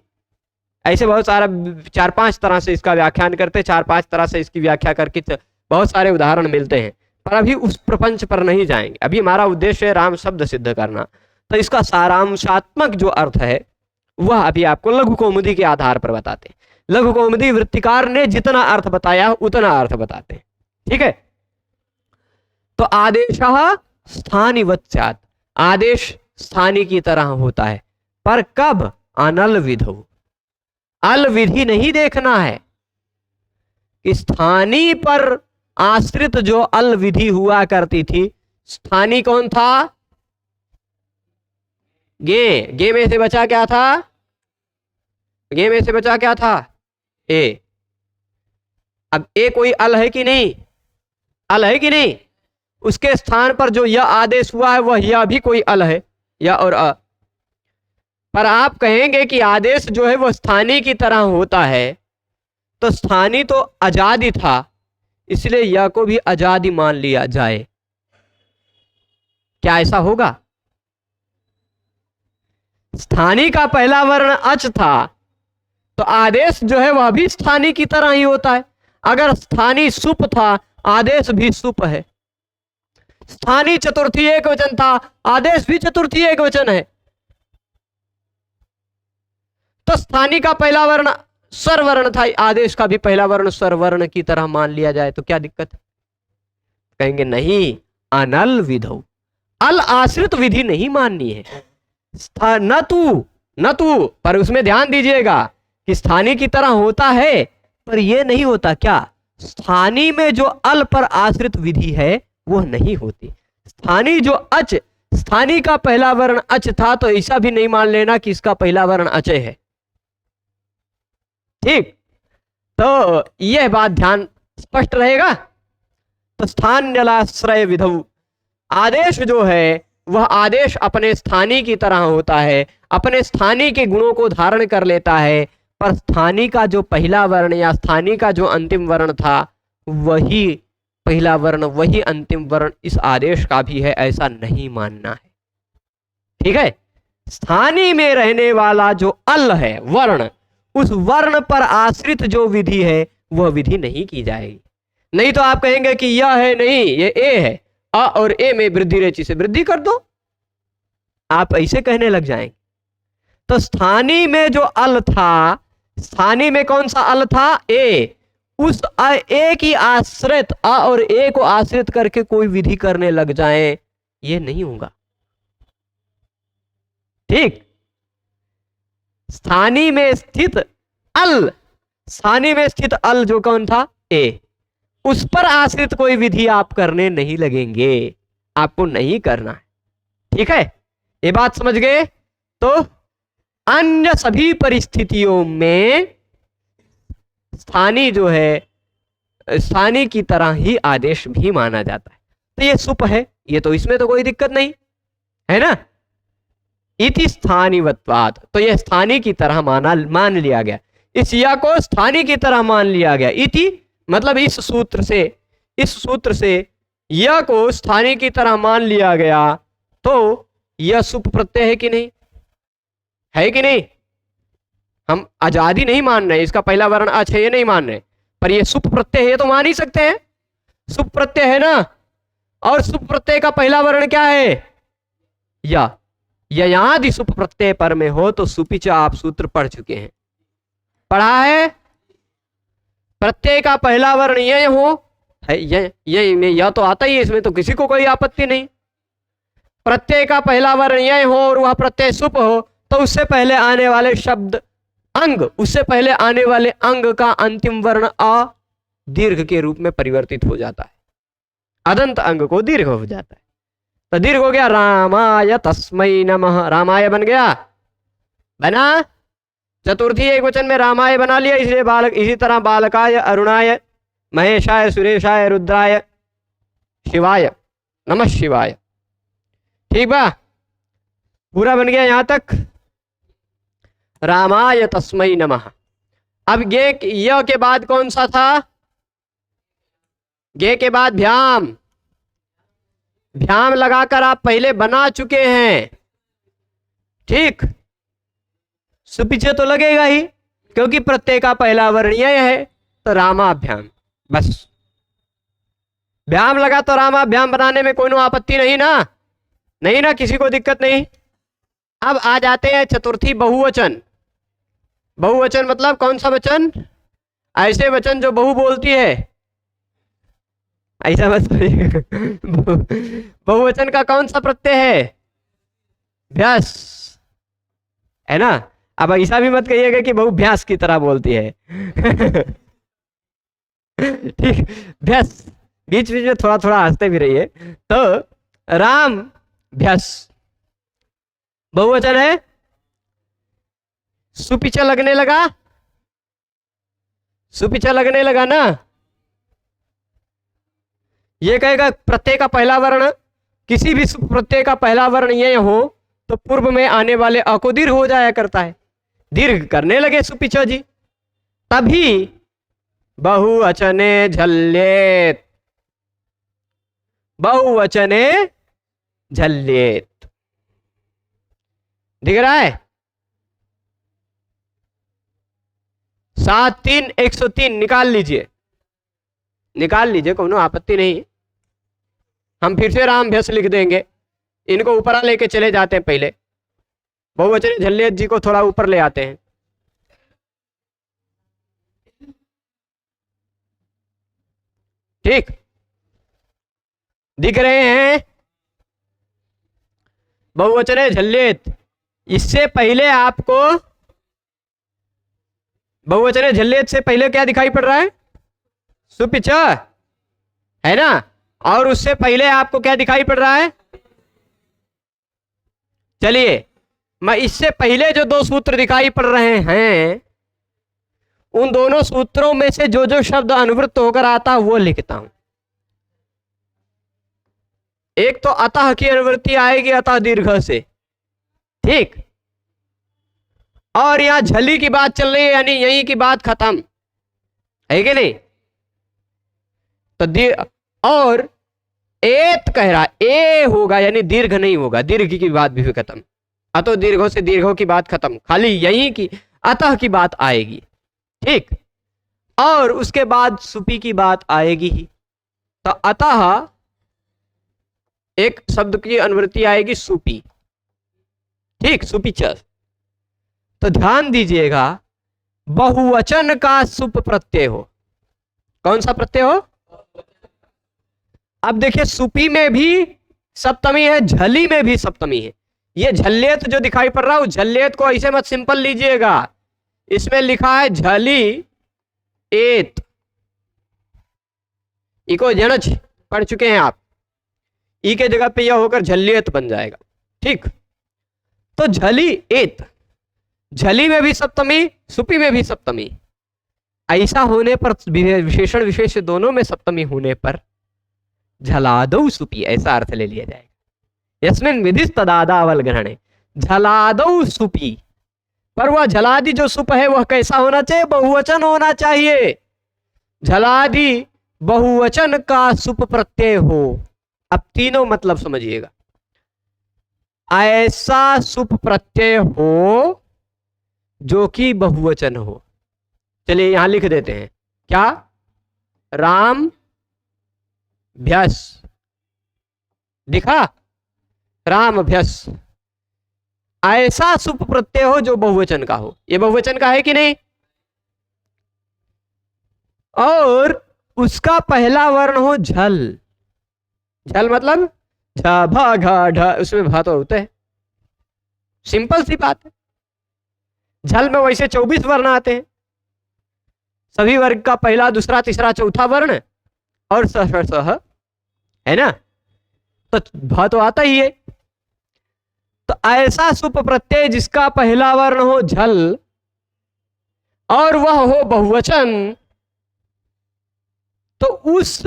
S1: ऐसे बहुत सारा 4-5 तरह से इसका व्याख्यान करते, 4-5 तरह से इसकी व्याख्या करके बहुत सारे उदाहरण मिलते हैं। पर अभी उस प्रपंच पर नहीं जाएंगे। अभी हमारा उद्देश्य है राम शब्द सिद्ध करना। तो इसका सारांशात्मक जो अर्थ है वह अभी आपको लघु कौमुदी के आधार पर बताते हैं। लघु कौमुदी वृत्तिकार ने जितना अर्थ बताया उतना अर्थ बताते हैं। ठीक है, तो आदेश स्थानीयवत स्यात्, आदेश स्थानीय की तरह होता है। पर कब? अनल विधौ। अल विधि नहीं देखना है। स्थानीय पर आश्रित जो अल विधि हुआ करती थी, स्थानीय कौन था? गे में से बचा क्या था? गे में से बचा क्या था? ए। अब ए कोई अल है कि नहीं? अल है कि नहीं? उसके स्थान पर जो यह आदेश हुआ है वह यह भी कोई अल है, या और अ। पर आप कहेंगे कि आदेश जो है वह स्थानीय की तरह होता है, तो स्थानीय तो आजादी था, इसलिए यह को भी आजादी मान लिया जाए। क्या ऐसा होगा? स्थानीय का पहला वर्ण अच था, तो आदेश जो है वह भी स्थानीय की तरह ही होता है। अगर स्थानीय सुप था, आदेश भी सुप है। स्थानीय चतुर्थी एक वचन था, आदेश भी चतुर्थी एक वचन है। तो स्थानीय का पहला वर्ण स्वर वर्ण था, आदेश का भी पहला वर्ण स्वर वर्ण की तरह मान लिया जाए तो क्या दिक्कत है? कहेंगे नहीं, अनल विधौ, अल आश्रित विधि नहीं माननी है। न तू, पर उसमें ध्यान दीजिएगा कि स्थानीय की तरह होता है, पर यह नहीं होता क्या? स्थानीय में जो अल पर आश्रित विधि है वह नहीं होती। स्थानीय जो अच, स्थानीय का पहला वर्ण अच था, तो ऐसा भी नहीं मान लेना कि इसका पहला वर्ण अचय है। ठीक, तो यह बात ध्यान स्पष्ट रहेगा। तो स्थान्यलाश्रय विधौ, आदेश जो है वह आदेश अपने स्थानीय की तरह होता है, अपने स्थानीय के गुणों को धारण कर लेता है। पर स्थानीय का जो पहला वर्ण या स्थानीय का जो अंतिम वर्ण था वही पहला वर्ण, वही अंतिम वर्ण इस आदेश का भी है, ऐसा नहीं मानना है। ठीक है, स्थानीय में रहने वाला जो अल है वर्ण, उस वर्ण पर आश्रित जो विधि है वह विधि नहीं की जाएगी। नहीं तो आप कहेंगे कि यह है, नहीं ये ए है, अ और ए में वृद्धि रेचि से वृद्धि कर दो, आप ऐसे कहने लग जाएंगे। तो स्थानी में जो अल था, स्थानी में कौन सा अल था? ए। उस ए की आश्रित, अ और ए को आश्रित करके कोई विधि करने लग जाए, ये नहीं होगा। ठीक। स्थानी में स्थित अल, स्थानी में स्थित अल जो कौन था? ए, उस पर आश्रित कोई विधि आप करने नहीं लगेंगे, आपको नहीं करना है। ठीक है, ये बात समझ गए? तो अन्य सभी परिस्थितियों में स्थानीय जो है, स्थानीय की तरह ही आदेश भी माना जाता है। तो ये सुप है, ये तो इसमें तो कोई दिक्कत नहीं है ना। इति स्थानीयवत्वात्, तो यह स्थानीय की तरह मान लिया गया, इस या को स्थानीय की तरह मान लिया गया। इति मतलब इस सूत्र से या को स्थानीय की तरह मान लिया गया। तो यह सुप प्रत्यय है कि नहीं? है कि नहीं? हम आजादी नहीं मान रहे, इसका पहला वर्ण अच है ये नहीं मान रहे, पर ये सुप प्रत्यय है ये तो मान ही सकते हैं, सुप प्रत्यय है ना। और सुप प्रत्यय का पहला वर्ण क्या है? या। यदि सुप प्रत्यय पर में हो तो सुपिच आप सूत्र पढ़ चुके हैं, पढ़ा है। प्रत्यय का पहला वर्ण ये हो, ये में या तो आता ही है, इसमें तो किसी को कोई आपत्ति नहीं। प्रत्यय का पहला वर्ण ये हो और वह प्रत्यय सुप हो, तो उससे पहले आने वाले शब्द अंग, उससे पहले आने वाले अंग का अंतिम वर्ण अ दीर्घ के रूप में परिवर्तित हो जाता है, अदंत अंग को दीर्घ हो जाता है। तो दीर्घ हो गया रामाय तस्मै नमः, रामाय बन गया, बना। चतुर्थी एक वचन में रामाय बना लिया, इसलिए बालक, इसी तरह बालकाय, अरुणाय, महेशाय, सुरेशाय, रुद्राय, शिवाय, नमः शिवाय। ठीक बा, पूरा बन गया यहां तक। रामाय तस्मै नमः। अब य के बाद कौन सा था? गे के बाद भ्याम, भ्याम लगाकर आप पहले बना चुके हैं। ठीक, सुपीछे तो लगेगा ही, क्योंकि प्रत्यय का पहला वर्ण यह है, तो रामाभ्याम, बस भ्याम लगा तो रामाभ्याम बनाने में कोई आपत्ति नहीं ना, नहीं ना, किसी को दिक्कत नहीं। अब आ जाते हैं चतुर्थी बहुवचन। बहुवचन मतलब कौन सा वचन? ऐसे वचन जो बहु बोलती है, ऐसा मत बहुवचन का कौन सा प्रत्यय है? भ्यास, है ना। अब ऐसा भी मत कहिएगा कि बहु भ्यास की तरह बोलती है। ठीक, भ्यास, बीच बीच में थोड़ा थोड़ा हंसते भी रहिए। तो राम भ्यास बहुवचन है, सुपीछा लगने लगा, सुपीछा लगने लगा ना। ये कहेगा प्रत्यय का पहला वर्ण, किसी भी प्रत्यय का पहला वर्ण ये हो तो पूर्व में आने वाले अ को दीर्घ हो जाया करता है, दीर्घ करने लगे सुपीछा जी, तभी बहुवचने झल्लेत, बहुवचने झल्लेत। दिख रहा है? 7 3 103 निकाल लीजिए, निकाल लीजिए, कोनो आपत्ति नहीं। हम फिर से राम भ्यस लिख देंगे, इनको ऊपर लेके चले जाते हैं। पहले बहुवचन झल्लेत जी को थोड़ा ऊपर ले आते हैं। ठीक, दिख रहे हैं बहुवचन झल्लेत। इससे पहले आपको बहुवचन झल्लेत से पहले क्या दिखाई पड़ रहा है? सुपिछा, है ना। और उससे पहले आपको क्या दिखाई पड़ रहा है? चलिए, मैं इससे पहले जो 2 सूत्र दिखाई पड़ रहे हैं, उन दोनों सूत्रों में से जो जो शब्द अनुवृत्त होकर आता वो लिखता हूं। एक तो अतः की अनुवृत्ति आएगी, अतः दीर्घ से, ठीक। और यहां झली की बात चल रही है, यानी यहीं की बात खत्म है कि नहीं। तो और एत कह रहा, ए होगा यानी दीर्घ नहीं होगा, दीर्घ की बात भी खत्म। अतो दीर्घों से दीर्घों की बात खत्म, खाली यहीं की अतः की बात आएगी। ठीक, और उसके बाद सुपी की बात आएगी ही। तो अतः एक शब्द की अनुवृत्ति आएगी सुपी, ठीक, सुपीचर। तो ध्यान दीजिएगा, बहुवचन का सुप प्रत्यय हो। कौन सा प्रत्यय हो? अब देखिए, सुपी में भी सप्तमी है, झली में भी सप्तमी है। ये झल्लेत जो दिखाई पड़ रहा है, झल्लेत को ऐसे मत सिंपल लीजिएगा, इसमें लिखा है झली एत, इको जनच पढ़ चुके हैं आप, ई के जगह पे यह होकर झल्लेत बन जाएगा, ठीक। तो झली एत, झली में भी सप्तमी, सुपी में भी सप्तमी। ऐसा होने पर, विशेषण विशेष दोनों में सप्तमी होने पर झलादौ सुपी ऐसा अर्थ ले लिया जाएगा। यस्मिन विधिस तदादावल ग्रहणे, झलादौ सुपी। पर वह झलादि जो सुप है वह कैसा होना चाहिए? बहुवचन होना चाहिए। झलादि बहुवचन का सुप प्रत्यय हो। अब तीनों मतलब समझिएगा, ऐसा सुप प्रत्यय हो जो कि बहुवचन हो। चलिए यहां लिख देते हैं, क्या? राम भ्यस, दिखा? राम भ्यस, ऐसा सुप प्रत्यय हो जो बहुवचन का हो। ये बहुवचन का है कि नहीं? और उसका पहला वर्ण हो झल। झल मतलब झ भा घा ढ, उसमें भा तो होते हैं, सिंपल सी बात है। झल में वैसे 24 वर्ण आते हैं, सभी वर्ग का पहला, दूसरा, तीसरा, चौथा वर्ण और सह है ना, तो भा तो आता ही है। तो ऐसा सुप प्रत्यय जिसका पहला वर्ण हो झल और वह हो बहुवचन, तो उस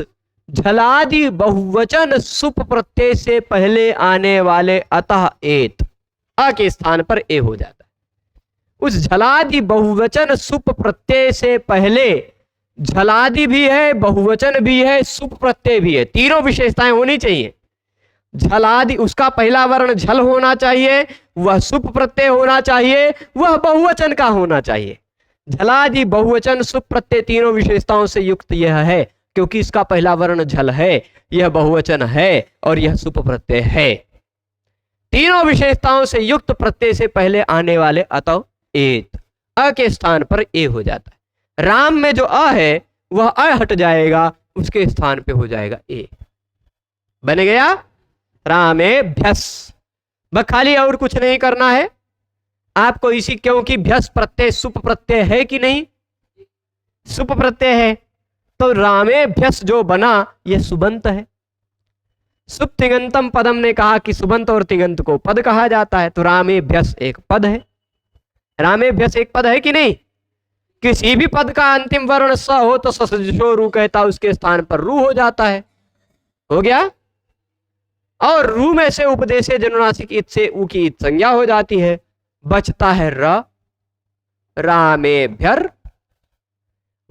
S1: झलादि बहुवचन सुप प्रत्यय से पहले आने वाले अतः एत, अ के स्थान पर ए हो जाता है। उस झलादि बहुवचन सुप प्रत्यय से पहले झलादि भी है, बहुवचन भी है, सुप प्रत्यय भी है, तीनों विशेषताएं होनी चाहिए। झलादि, उसका पहला वर्ण झल होना चाहिए, वह सुप प्रत्यय होना चाहिए, वह बहुवचन का होना चाहिए। झलादि बहुवचन सुप प्रत्यय तीनों विशेषताओं से युक्त यह है, क्योंकि इसका पहला वर्ण झल है, यह बहुवचन है और यह सुप प्रत्यय है। तीनों विशेषताओं से युक्त प्रत्यय से पहले आने वाले अतः एत, अ के स्थान पर ए हो जाता है। राम में जो अ है वह अ हट जाएगा, उसके स्थान पे हो जाएगा ए। बन गया रामेभ्यस। बस खाली और कुछ नहीं करना है आपको इसी, क्योंकि भ्यस प्रत्यय सुप प्रत्यय है कि नहीं? सुप प्रत्यय है, तो रामेभ्यस जो बना यह सुबंत है। सुप तिङंतम पदम ने कहा कि सुबंत और तिङंत को पद कहा जाता है, तो रामेभ्यस एक पद है। रामेभ्यस एक पद है कि नहीं? किसी भी पद का अंतिम वर्ण स हो तो ससजो रू कहता, उसके स्थान पर रू हो जाता है। हो गया? और रू में से उपदेशे जनुनासिक इत से ऊ की इत संज्ञा हो जाती है, बचता है र, रामेभ्यर।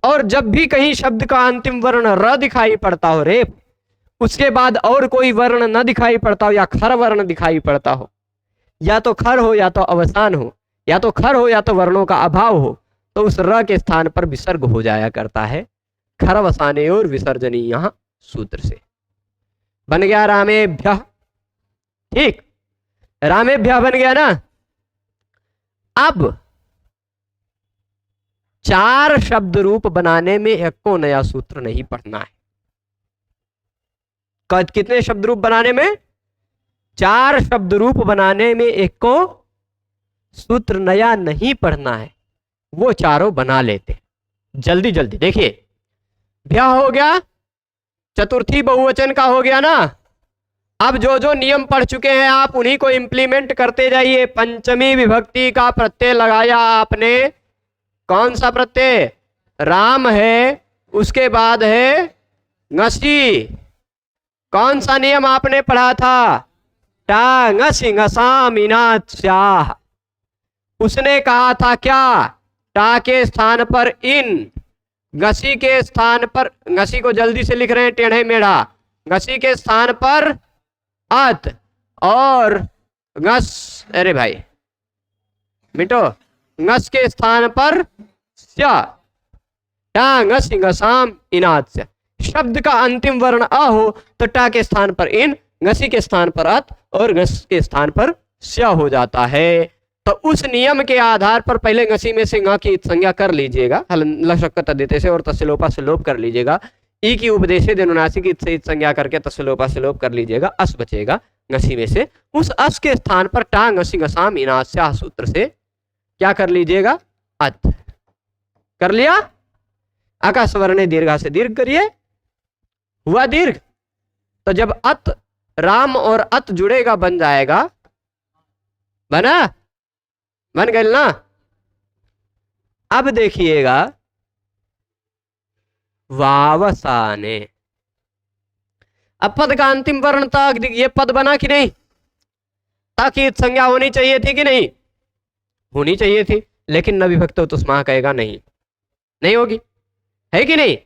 S1: और जब भी कहीं शब्द का अंतिम वर्ण र दिखाई पड़ता हो, रे, उसके बाद और कोई वर्ण न दिखाई पड़ता हो या खर वर्ण दिखाई पड़ता हो, या तो खर हो या तो अवसान हो, या तो खर हो या तो वर्णों का अभाव हो, तो उस र के स्थान पर विसर्ग हो जाया करता है, खर वसाने और विसर्जनी यहां सूत्र से। बन गया रामेभ्य, ठीक, रामेभ्य बन गया ना। अब 4 शब्द रूप बनाने में एक को नया सूत्र नहीं पढ़ना है। कितने शब्द रूप बनाने में? 4 शब्द रूप बनाने में एक को सूत्र नया नहीं पढ़ना है, वो चारों बना लेते। जल्दी जल्दी देखिए, भ्या हो गया, चतुर्थी बहुवचन का हो गया ना। अब जो जो नियम पढ़ चुके हैं आप उन्हीं को इंप्लीमेंट करते जाइए। पंचमी विभक्ति का प्रत्यय लगाया आपने, कौन सा प्रत्यय? राम है, उसके बाद है ngसी। कौन सा नियम आपने पढ़ा था? टा ngसी ngसामिनात् स्याः। उसने कहा था क्या? टा के स्थान पर इन, ngसी के स्थान पर, ngसी को जल्दी से लिख रहे हैं टेढ़े मेढ़ा, ngसी के स्थान पर अत और ngस, अरे भाई मिटो, ngस के स्थान पर स्या। टा ngस ngसाम इनाच। शब्द का अंतिम वर्ण अ हो तो टा के स्थान पर इन, ngसी के स्थान पर अत और ngस के स्थान पर स्य हो जाता है। तो उस नियम के आधार पर पहले ngसी में से ng की संज्ञा कर लीजिएगा, लशक्कत देते से, और तस्लोपा से लोप कर लीजिएगा। ई की उपदेशे दिनुनासी की से संज्ञा करके तस्लोपा से लोप कर लीजिएगा, अस बचेगा ngसी में से। उस अस के स्थान पर टा ngसी ngसाम इनास्या सूत्र से क्या कर लीजिएगा, अत कर लिया। आकाश वर्ण दीर्घा से दीर्घ करिए, हुआ दीर्घ। तो जब अत राम और अत जुड़ेगा बन जाएगा, बना, बन गए ना। अब देखिएगा वावसाने, अब पद का अंतिम वर्ण तक, ये पद बना कि नहीं, ताकि संज्ञा होनी चाहिए थी कि नहीं, होनी चाहिए थी, लेकिन न विभक्त तुष्मा कहेगा नहीं, नहीं होगी, है कि नहीं।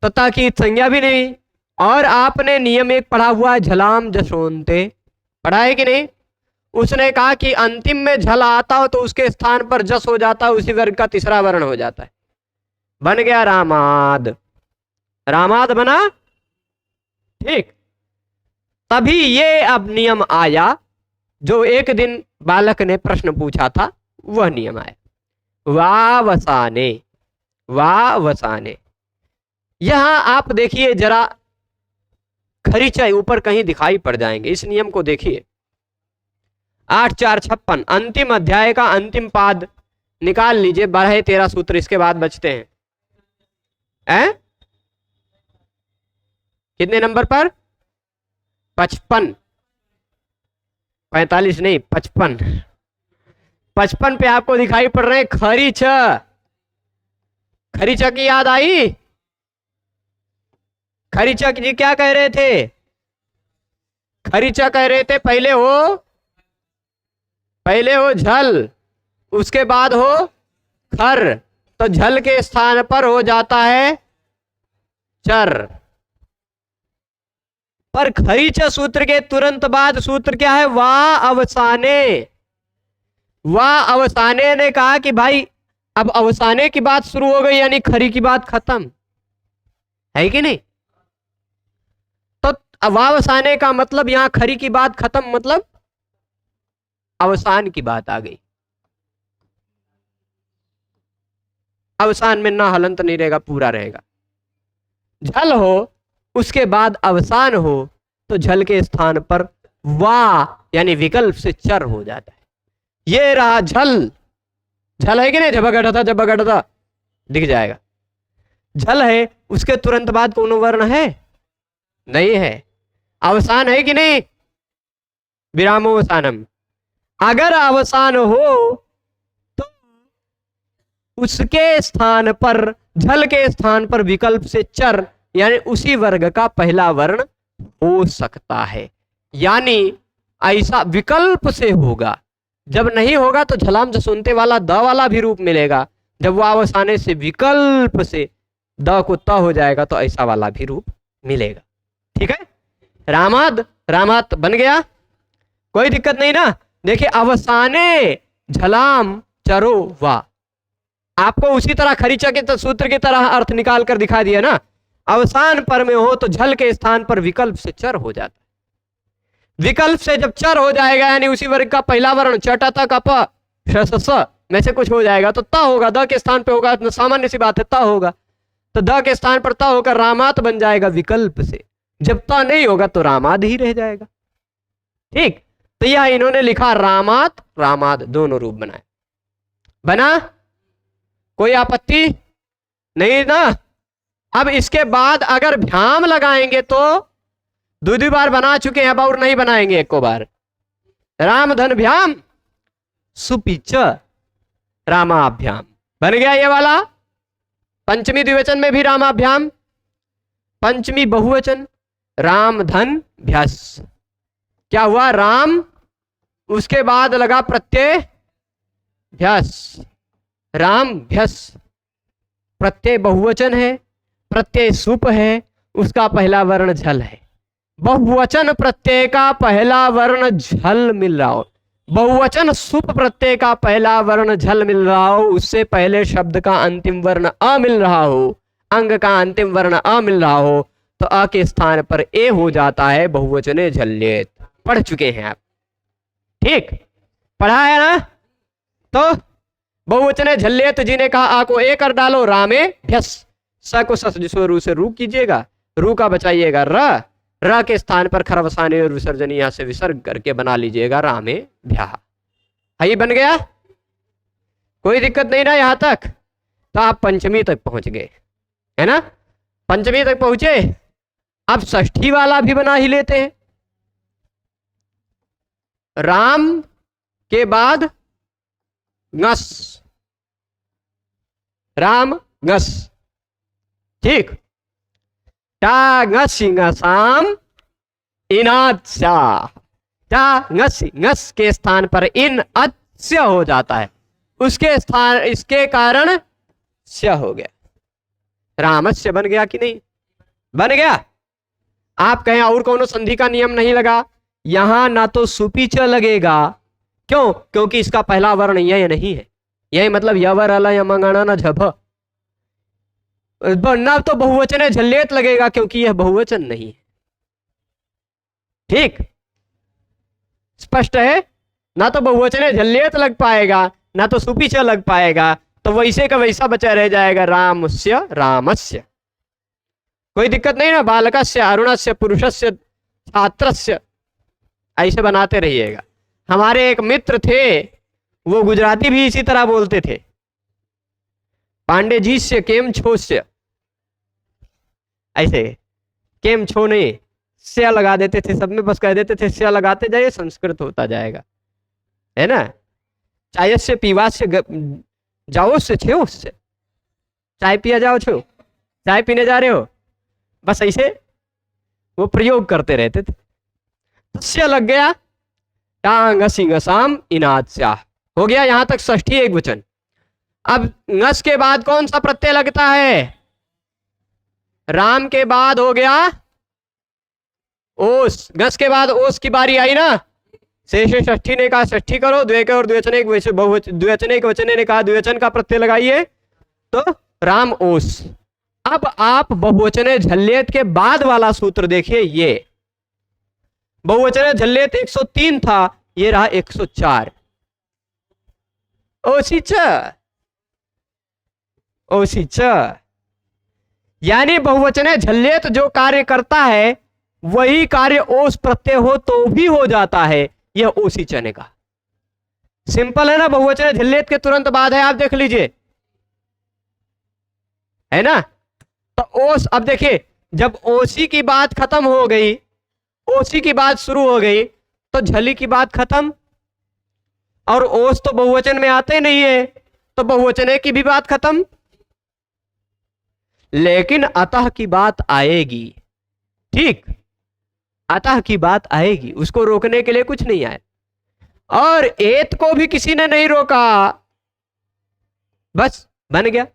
S1: तो ताकि संज्ञा भी नहीं। और आपने नियम एक पढ़ा हुआ है, झलाम जसोनते, पढ़ा है कि नहीं। उसने कहा कि अंतिम में झल आता हो तो उसके स्थान पर जस हो जाता है, उसी वर्ग का तीसरा वर्ण हो जाता है, बन गया रामाद, रामाद बना, ठीक। तभी ये अब नियम आया जो एक दिन बालक ने प्रश्न पूछा था, वह नियम आया, वावसाने, वावसाने। यहां आप देखिए जरा, खरीचा ऊपर कहीं दिखाई पड़ जाएंगे, इस नियम को देखिए। 8 4 56 अंतिम अध्याय का अंतिम पाद निकाल लीजिए, 12 13 सूत्र इसके बाद बचते हैं। कितने नंबर पर, 55, 45 नहीं 55, 55 पे आपको दिखाई पड़ रहे हैं खरीचा। खरीचा की याद आई, खरीचा जी क्या कह रहे थे, खरीचा कह रहे थे पहले हो झल, उसके बाद हो खर, तो झल के स्थान पर हो जाता है चर। पर खरीचा सूत्र के तुरंत बाद सूत्र क्या है, वा अवसाने। वा अवसाने ने कहा कि भाई अब अवसाने की बात शुरू हो गई, यानी खरी की बात खत्म है कि नहीं। तो अवसाने का मतलब यहां खरी की बात खत्म, मतलब अवसान की बात आ गई। अवसान में ना हलंत नहीं रहेगा, पूरा रहेगा। झल हो उसके बाद अवसान हो तो झल के स्थान पर वा यानी विकल्प से चर हो जाता है। ये रहा झल, झल है कि नहीं, झबगढ़ता दिख जाएगा, झल है। उसके तुरंत बाद कौन वर्ण है, नहीं है, अवसान है कि नहीं, विरामोवसानम। अगर अवसान हो तो उसके स्थान पर, झल के स्थान पर विकल्प से चर यानी उसी वर्ग का पहला वर्ण हो सकता है। यानी ऐसा विकल्प से होगा, जब नहीं होगा तो झलाम जसुनते वाला द वाला भी रूप मिलेगा, जब वो अवसाने से विकल्प से द को त हो जाएगा तो ऐसा वाला भी रूप मिलेगा। ठीक है, रामाद, रामात बन गया, कोई दिक्कत नहीं ना। देखिए अवसाने झलाम चरो वा, आपको उसी तरह खरीचा के सूत्र की तरह अर्थ निकाल कर दिखा दिया ना। अवसान पर में हो तो झल के स्थान पर विकल्प से चर हो जाता है। विकल्प से जब चर हो जाएगा यानी उसी वर्ग का पहला वर्ण चटा तक अप स में से कुछ हो जाएगा तो ता होगा, द के स्थान पे होगा, सामान्य सी बात है ता होगा, तो द के स्थान पर ता होकर रामात बन जाएगा विकल्प से। जब ता नहीं होगा तो रामाद ही रह जाएगा। ठीक, तो यह इन्होंने लिखा रामात रामाद दोनों रूप बनाए, बना, कोई आपत्ति नहीं ना। अब इसके बाद अगर भ्याम लगाएंगे तो दो बार बना चुके हैं, अब और नहीं बनाएंगे एक को बार। राम धन भ्याम सुपिच रामाभ्याम बन गया ये वाला। पंचमी द्विवचन में भी रामाभ्याम, पंचमी बहुवचन राम धन भ्यास। क्या हुआ, राम उसके बाद लगा प्रत्यय भ्यास, राम भ्यस। प्रत्यय बहुवचन है, प्रत्यय सुप है, उसका पहला वर्ण झल है। बहुवचन प्रत्यय का पहला वर्ण झल मिल रहा हो, बहुवचन सुप प्रत्यय का पहला वर्ण झल मिल रहा हो, उससे पहले शब्द का अंतिम वर्ण अ मिल रहा हो, अंग का अंतिम वर्ण अ मिल रहा हो तो अ के स्थान पर ए हो जाता है बहुवचने झल्लेत। पढ़ चुके हैं आप, ठीक, पढ़ा है ना। तो बहुवचने झल्लेत जी ने कहा आ को ए कर डालो, रामे भ्यस, स को सस जिसो रू से रू कीजिएगा, रू का बचाइएगा र के स्थान पर खरवसाने और विसर्जनी यहां से विसर्ग करके बना लीजिएगा रामे भ्या। ये बन गया, कोई दिक्कत नहीं ना यहां तक। तो आप पंचमी तक पहुंच गए, है ना, पंचमी तक पहुंचे। अब षष्ठी वाला भी बना ही लेते हैं। राम के बाद ngस, राम ngस, ठीक, टा ngस ngसाम इनात्स्या, टा ngस ngस के स्थान पर इन अत्स्य हो जाता है, उसके स्थान इसके कारण स्य हो गया। रामस्य बन गया कि नहीं, बन गया। आप कहें और कौन संधि का नियम नहीं लगा, यहां ना तो सुपी च लगेगा, क्यों, क्योंकि इसका पहला वर्ण यह नहीं है, यही मतलब यवर अला यमंगना न झभ, ना तो बहुवचन झल्लेत लगेगा क्योंकि यह बहुवचन नहीं है, ठीक, स्पष्ट है। ना तो बहुवचन झल्लेत लग पाएगा ना तो सुपी च लग पाएगा, तो वैसे का वैसा बचा रह जाएगा रामस्य रामस्य। कोई दिक्कत नहीं ना, बालकस्य, अरुणस्य, पुरुषस्य, छात्रस्य, ऐसे बनाते रहिएगा। हमारे एक मित्र थे, वो गुजराती भी इसी तरह बोलते थे, पांडे जी से केम छो से, ऐसे केम छो नहीं से लगा देते थे, सब में बस कह देते थे से लगाते जाइए संस्कृत होता जाएगा, है ना। चाय से पीवा से जाओ से छो से, चाय पिया जाओ छो, चाय पीने जा रहे हो, बस ऐसे वो प्रयोग करते रहते थे। से लग गया टांग सिंगसाम इनात्स्या, हो गया यहां तक षष्ठी एक वचन। अब ngस के बाद कौन सा प्रत्यय लगता है, राम के बाद हो गया ओस, ngस के बाद ओस की बारी आई ना। शेष षष्ठी ने कहा षष्ठी करो, द्वेक और द्विवचने द्विवचने वचने ने कहा द्विवचन का प्रत्यय लगाइए, तो राम ओस। अब आप बहुवचने झल्लेत के बाद वाला सूत्र देखिए, ये बहुवचन झल्लेत 103 था, ये रहा 104, ओसी च, यानी बहुवचन झल्लेत जो कार्य करता है वही कार्य ओस प्रत्यय हो तो भी हो जाता है, यह ओसी च ने कहा। सिंपल है ना, बहुवचन झल्लेत के तुरंत बाद है, आप देख लीजिए, है ना। तो ओस, अब देखिए जब ओसी की बात खत्म हो गई, ओसी की बात शुरू हो गई, तो झली की बात खत्म, और ओस तो बहुवचन में आते नहीं है, तो बहुवचन की भी बात खत्म। लेकिन अतः की बात आएगी, ठीक, अतः की बात आएगी, उसको रोकने के लिए कुछ नहीं आए। और एत को भी किसी ने नहीं रोका, बस बन गया।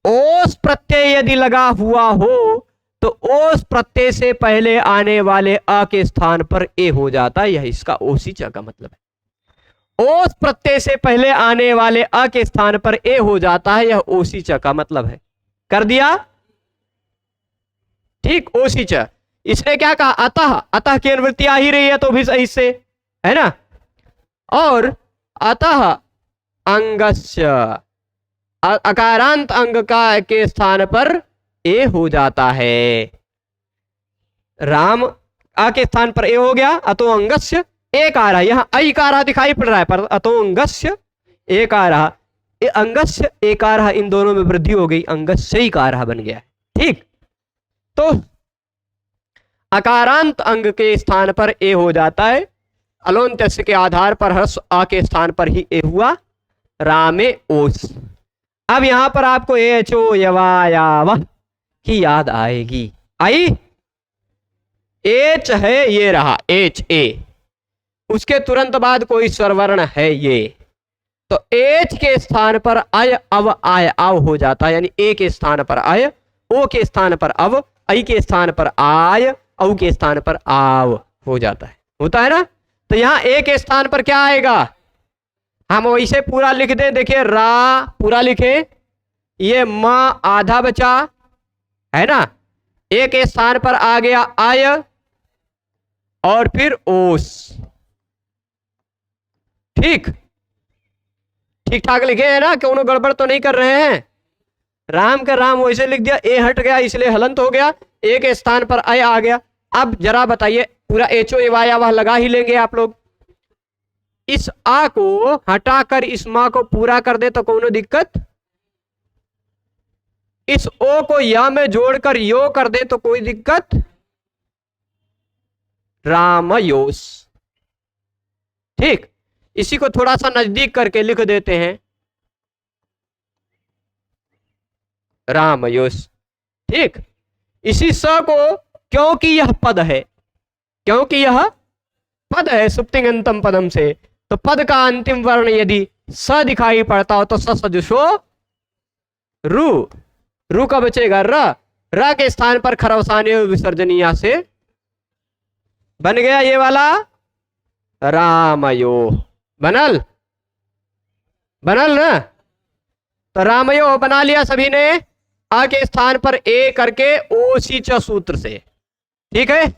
S1: ओस प्रत्यय यदि लगा हुआ हो तो ओस प्रत्यय से पहले आने वाले अ के स्थान पर ए हो जाता है, यह इसका ओसी च का मतलब है। ओस प्रत्यय से पहले आने वाले अ के स्थान पर ए हो जाता है, यह ओसी च का मतलब है। कर दिया, ठीक, ओसी च। इसने क्या कहा, अतः, अतः की अनुवृत्ति आ ही रही है तो भी सही से, है ना। और अतः अंगस्य, अकारांत अंग का के स्थान पर ए हो जाता है। राम आ के स्थान पर ए हो गया, अतो अंगस्य एक आ रहा, यहां ऐकारा दिखाई पड़ रहा है, पर अतो अंगस्य एक आ रहा, अंगस्य एक आ रहा, इन दोनों में वृद्धि हो गई, अंगस्य एक आ रहा बन गया, ठीक। तो अकारांत अंग के स्थान पर ए हो जाता है, अलोन्त्यस्य के आधार पर हर्ष आ के स्थान पर ही ए हुआ, रामे ओस। अब यहां पर आपको एचो यवायाव की याद आएगी, आई, एच है, ये रहा एच ए, उसके तुरंत बाद कोई स्वरवर्ण है ये, तो एच के स्थान पर अय अव आय आव हो जाता है, यानी ए के स्थान पर अय, ओ के स्थान पर अव, आई के स्थान पर आय, औ के स्थान पर आव हो जाता है, होता है ना। तो यहां ए के स्थान पर क्या आएगा, हम वैसे पूरा लिख दें, देखिए रा पूरा लिखे, ये मां आधा बचा, है ना। ए के स्थान पर आ गया आय और फिर ओस। ठीक ठीक ठाक लिखे हैं ना, क्यों गड़बड़ तो नहीं कर रहे हैं। राम का राम वैसे लिख दिया, ए हट गया इसलिए हलंत हो गया, ए के स्थान पर आय आ गया। अब जरा बताइए, पूरा एचओ एवाया वह लगा ही लेंगे आप लोग। इस आ को हटाकर इस मां को पूरा कर दे तो कोनो दिक्कत, इस ओ को या में जोड़कर यो कर दे तो कोई दिक्कत। रामयोस। ठीक, इसी को थोड़ा सा नजदीक करके लिख देते हैं, रामयोस। ठीक, इसी स को, क्योंकि यह पद है, क्योंकि यह पद है सुप्तिंगंतम पदम से, तो पद का अंतिम वर्ण यदि स दिखाई पड़ता हो तो स सजुषो रू। रू का बचेगा र के स्थान पर खरवसाने विसर्जनीय से बन गया ये वाला रामयो। बनल बनल ना, तो रामयो बना लिया सभी ने। आ के स्थान पर ए करके ओसीच सूत्र से। ठीक है,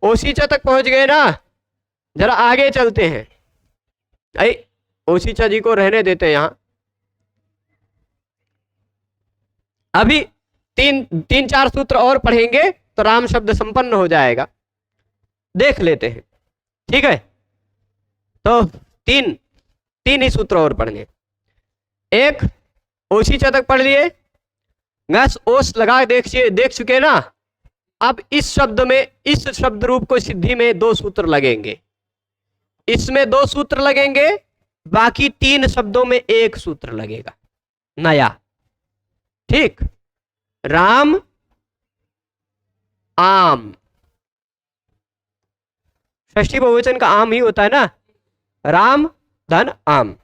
S1: ओसीच तक पहुंच गए ना। जरा आगे चलते हैं, ओसीचा जी को रहने देते हैं यहां। अभी तीन चार सूत्र और पढ़ेंगे तो राम शब्द संपन्न हो जाएगा, देख लेते हैं। ठीक है, तो तीन ही सूत्र और पढ़ने। एक ओसीचा तक पढ़ लिए, गस ओस लगा देख चुके ना। अब इस शब्द में, इस शब्द रूप को सिद्धि में 2 सूत्र लगेंगे, इसमें 2 सूत्र लगेंगे, बाकी 3 शब्दों में 1 सूत्र लगेगा नया। ठीक, राम आम, षष्ठी बहुवचन का आम ही होता है ना, राम धन आम।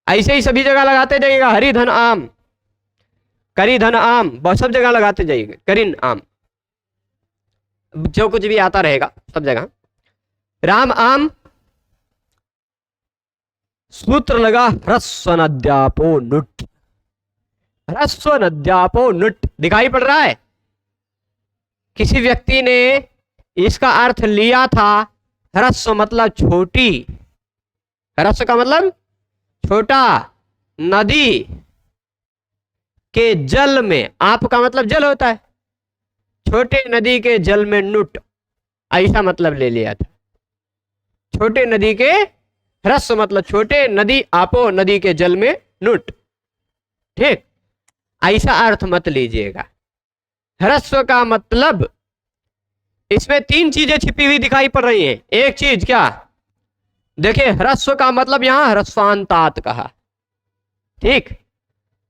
S1: ऐसे ही सभी जगह लगाते जाइएगा, हरि धन आम, करी धन आम, बहुत सब जगह लगाते जाइएगा, करीन आम, जो कुछ भी आता रहेगा सब जगह। राम आम, सूत्र लगा ह्रस्व नद्यापो नुट। ह्रस्व नद्यापो नुट दिखाई पड़ रहा है। किसी व्यक्ति ने इसका अर्थ लिया था, ह्रस्व मतलब छोटी, ह्रस्व का मतलब छोटा, नदी के जल में, आप का मतलब जल होता है, छोटे नदी के जल में नुट, ऐसा मतलब ले लिया था। छोटे नदी के, ह्रस्व मतलब छोटे, नदी आपो नदी के जल में नुट। ठीक, ऐसा अर्थ मत लीजिएगा। ह्रस्व का मतलब, इसमें 3 चीजें छिपी हुई दिखाई पड़ रही हैं। एक चीज क्या, देखिए ह्रस्व का मतलब यहां ह्रस्वांतात कहा। ठीक,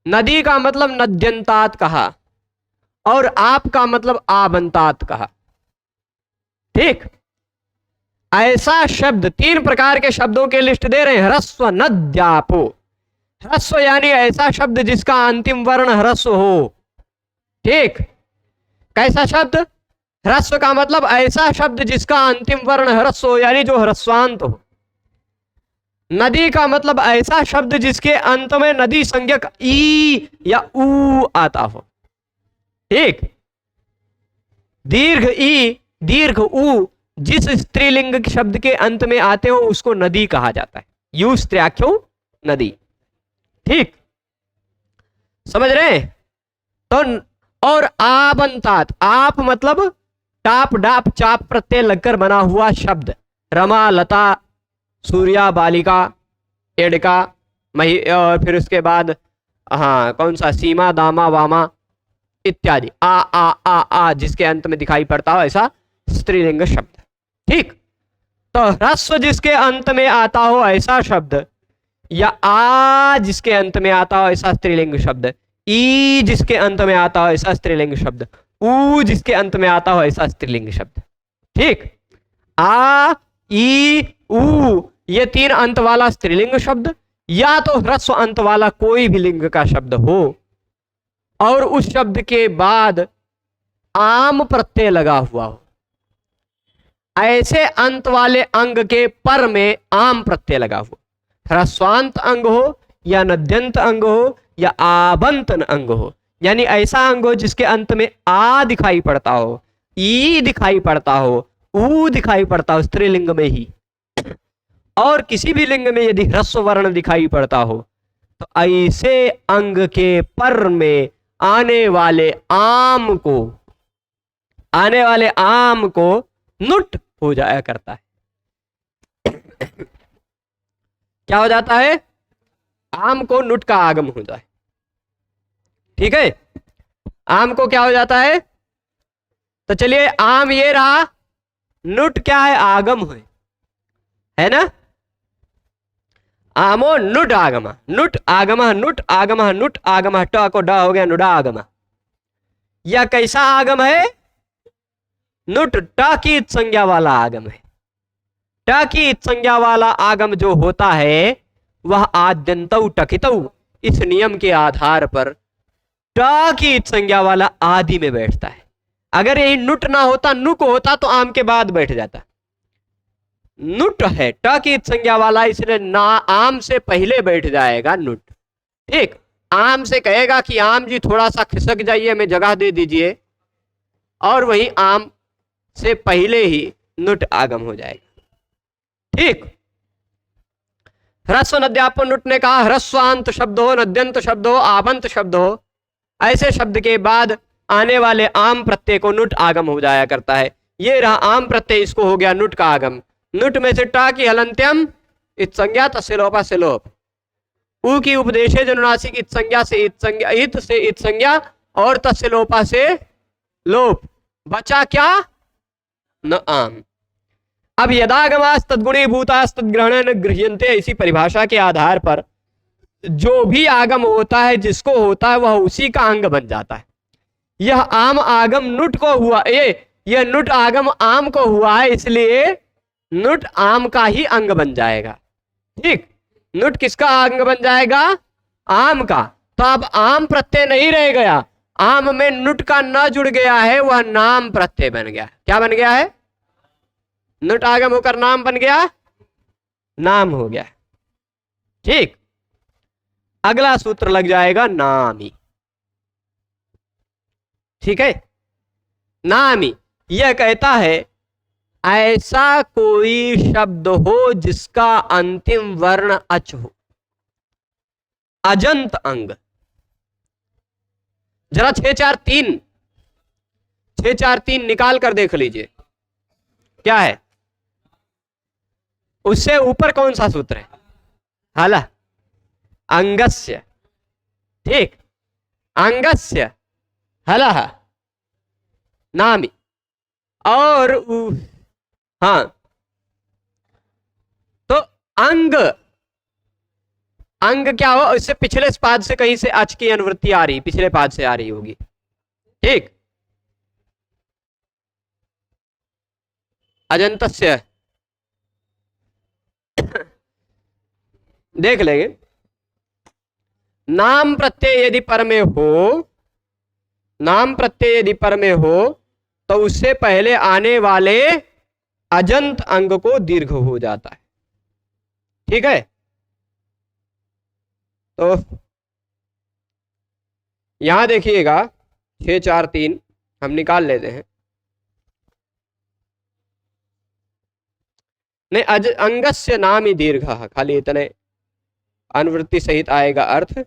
S1: नदी का मतलब नद्यंतात कहा, और आप का मतलब आबंतात कहा। ठीक, ऐसा शब्द 3 प्रकार के शब्दों के लिस्ट दे रहे हैं। ह्रस्व नद्यापो, ह्रस्व यानी ऐसा शब्द जिसका अंतिम वर्ण ह्रस्व हो। ठीक, कैसा शब्द, ह्रस्व का मतलब ऐसा शब्द जिसका अंतिम वर्ण ह्रस्व हो, यानी जो ह्रस्वांत हो। नदी का मतलब ऐसा शब्द जिसके अंत में नदी संज्ञक ई या ऊ आता हो। ठीक, दीर्घ ई, दीर्घ ऊ जिस स्त्रीलिंग शब्द के अंत में आते हो उसको नदी कहा जाता है। यू स्त्र्याख्यो नदी। ठीक, समझ रहे। तो और आबंतात, आप मतलब टाप डाप चाप प्रत्यय लगकर बना हुआ शब्द। रमा, लता, सूर्या, बालिका, एडका, मही, और फिर उसके बाद हाँ कौन सा, सीमा, दामा, वामा इत्यादि। आ जिसके अंत में दिखाई पड़ता हो ऐसा स्त्रीलिंग शब्द। ठीक, तो ह्रस्व जिसके अंत में आता हो ऐसा शब्द, या आ जिसके अंत में आता हो ऐसा स्त्रीलिंग शब्द, ई जिसके अंत में आता हो ऐसा स्त्रीलिंग शब्द, ऊ जिसके अंत में आता हो ऐसा स्त्रीलिंग शब्द। ठीक, आ, ई, ऊ ये 3 अंत वाला स्त्रीलिंग शब्द, या तो ह्रस्व अंत वाला कोई भी लिंग का शब्द हो और उस शब्द के बाद आम प्रत्यय लगा हुआ हो। ऐसे अंत वाले अंग के पर में आम प्रत्यय लगा हुआ, ह्रस्वांत अंग हो या नद्यंत अंग हो या आबंत अंग हो, यानी ऐसा अंग हो जिसके अंत में आ दिखाई पड़ता हो, ई दिखाई पड़ता हो, ऊ दिखाई पड़ता हो स्त्रीलिंग में ही, और किसी भी लिंग में यदि ह्रस्व वर्ण दिखाई पड़ता हो तो ऐसे अंग के पर में आने वाले आम को नुट हो जाया करता है। क्या हो जाता है? आम को नुट का आगम हो जाए। ठीक है, आम को क्या हो जाता है? तो चलिए, आम ये रहा, नुट क्या है? आगम है ना? आमो नुट आगम, नुट आगम, नुट आगम, नुट आगम, ट को ड हो गया नुडा आगम। यह कैसा आगम है? नुट ट की इत संज्ञा वाला आगम है। ट की इत संज्ञा वाला आगम जो होता है वह आद्यंतौ टकितौ, इस नियम के आधार पर ट की इत संज्ञा वाला आदि में बैठता है। अगर यही नुट ना होता, नुक होता तो आम के बाद बैठ जाता। नुट है, ट की इत संज्ञा वाला, इसलिए ना आम से पहले बैठ जाएगा नुट। ठीक, आम से कहेगा कि आम जी थोड़ा सा खिसक जाइए, हमें जगह दे दीजिए, और वही आम से पहले ही नुट आगम हो जाएगा। ठीक, ह्रस्व नद्यापन नुट ने कहा ह्रस्वांत शब्द हो, नद्यंत शब्द हो, आवंत शब्द हो, ऐसे शब्द के बाद आने वाले आम प्रत्यय को नुट आगम हो जाया करता है। ये रहा आम प्रत्यय, इसको हो गया नुट का आगम। नुट में से टा की हलंत्यम इत संज्ञा तस्लोपा से लोप, ऊ की उपदेशे जनुनासिक इत संज्ञा से इत संज्ञा, इत से इत संज्ञा, और तस्लोपा से लोप, बचा क्या? न आम। अब यदागमास तद्गुणी भूतास तद्ग्रहण गृह्यन्ते, ऐसी परिभाषा के आधार पर जो भी आगम होता है, जिसको होता है वह उसी का अंग बन जाता है। यह आम आगम नुट को हुआ, यह नुट आगम आम को हुआ है, इसलिए नुट आम का ही अंग बन जाएगा। ठीक, नुट किसका अंग बन जाएगा? आम का। तो अब आम प्रत्यय नहीं रह गया, आम में नुट का न जुड़ गया है, वह नाम प्रत्यय बन गया। क्या बन गया है? नुट आगम होकर नाम बन गया, नाम हो गया। ठीक, अगला सूत्र लग जाएगा नामी। ठीक है, नामी यह कहता है ऐसा कोई शब्द हो जिसका अंतिम वर्ण अच हो, अजंत अंग। जरा 643 निकाल कर देख लीजिए क्या है। उससे ऊपर कौन सा सूत्र है? हाला, अंगस्य। ठीक, अंगस्य हला नामी। और हाँ, तो अंग, अंग क्या हो? इससे पिछले पाद से कहीं से अच की अनुवृत्ति आ रही, पिछले पाद से आ रही होगी। ठीक, अजंतस्य देख लेंगे। नाम प्रत्यय यदि पर में हो, नाम प्रत्यय यदि पर में हो तो उससे पहले आने वाले अजंत अंग को दीर्घ हो जाता है। ठीक है, तो यहां देखिएगा 643 हम निकाल लेते हैं। नहीं, अंगस्य नाम ही दीर्घ, खाली इतने अनुवृत्ति सहित आएगा अर्थ।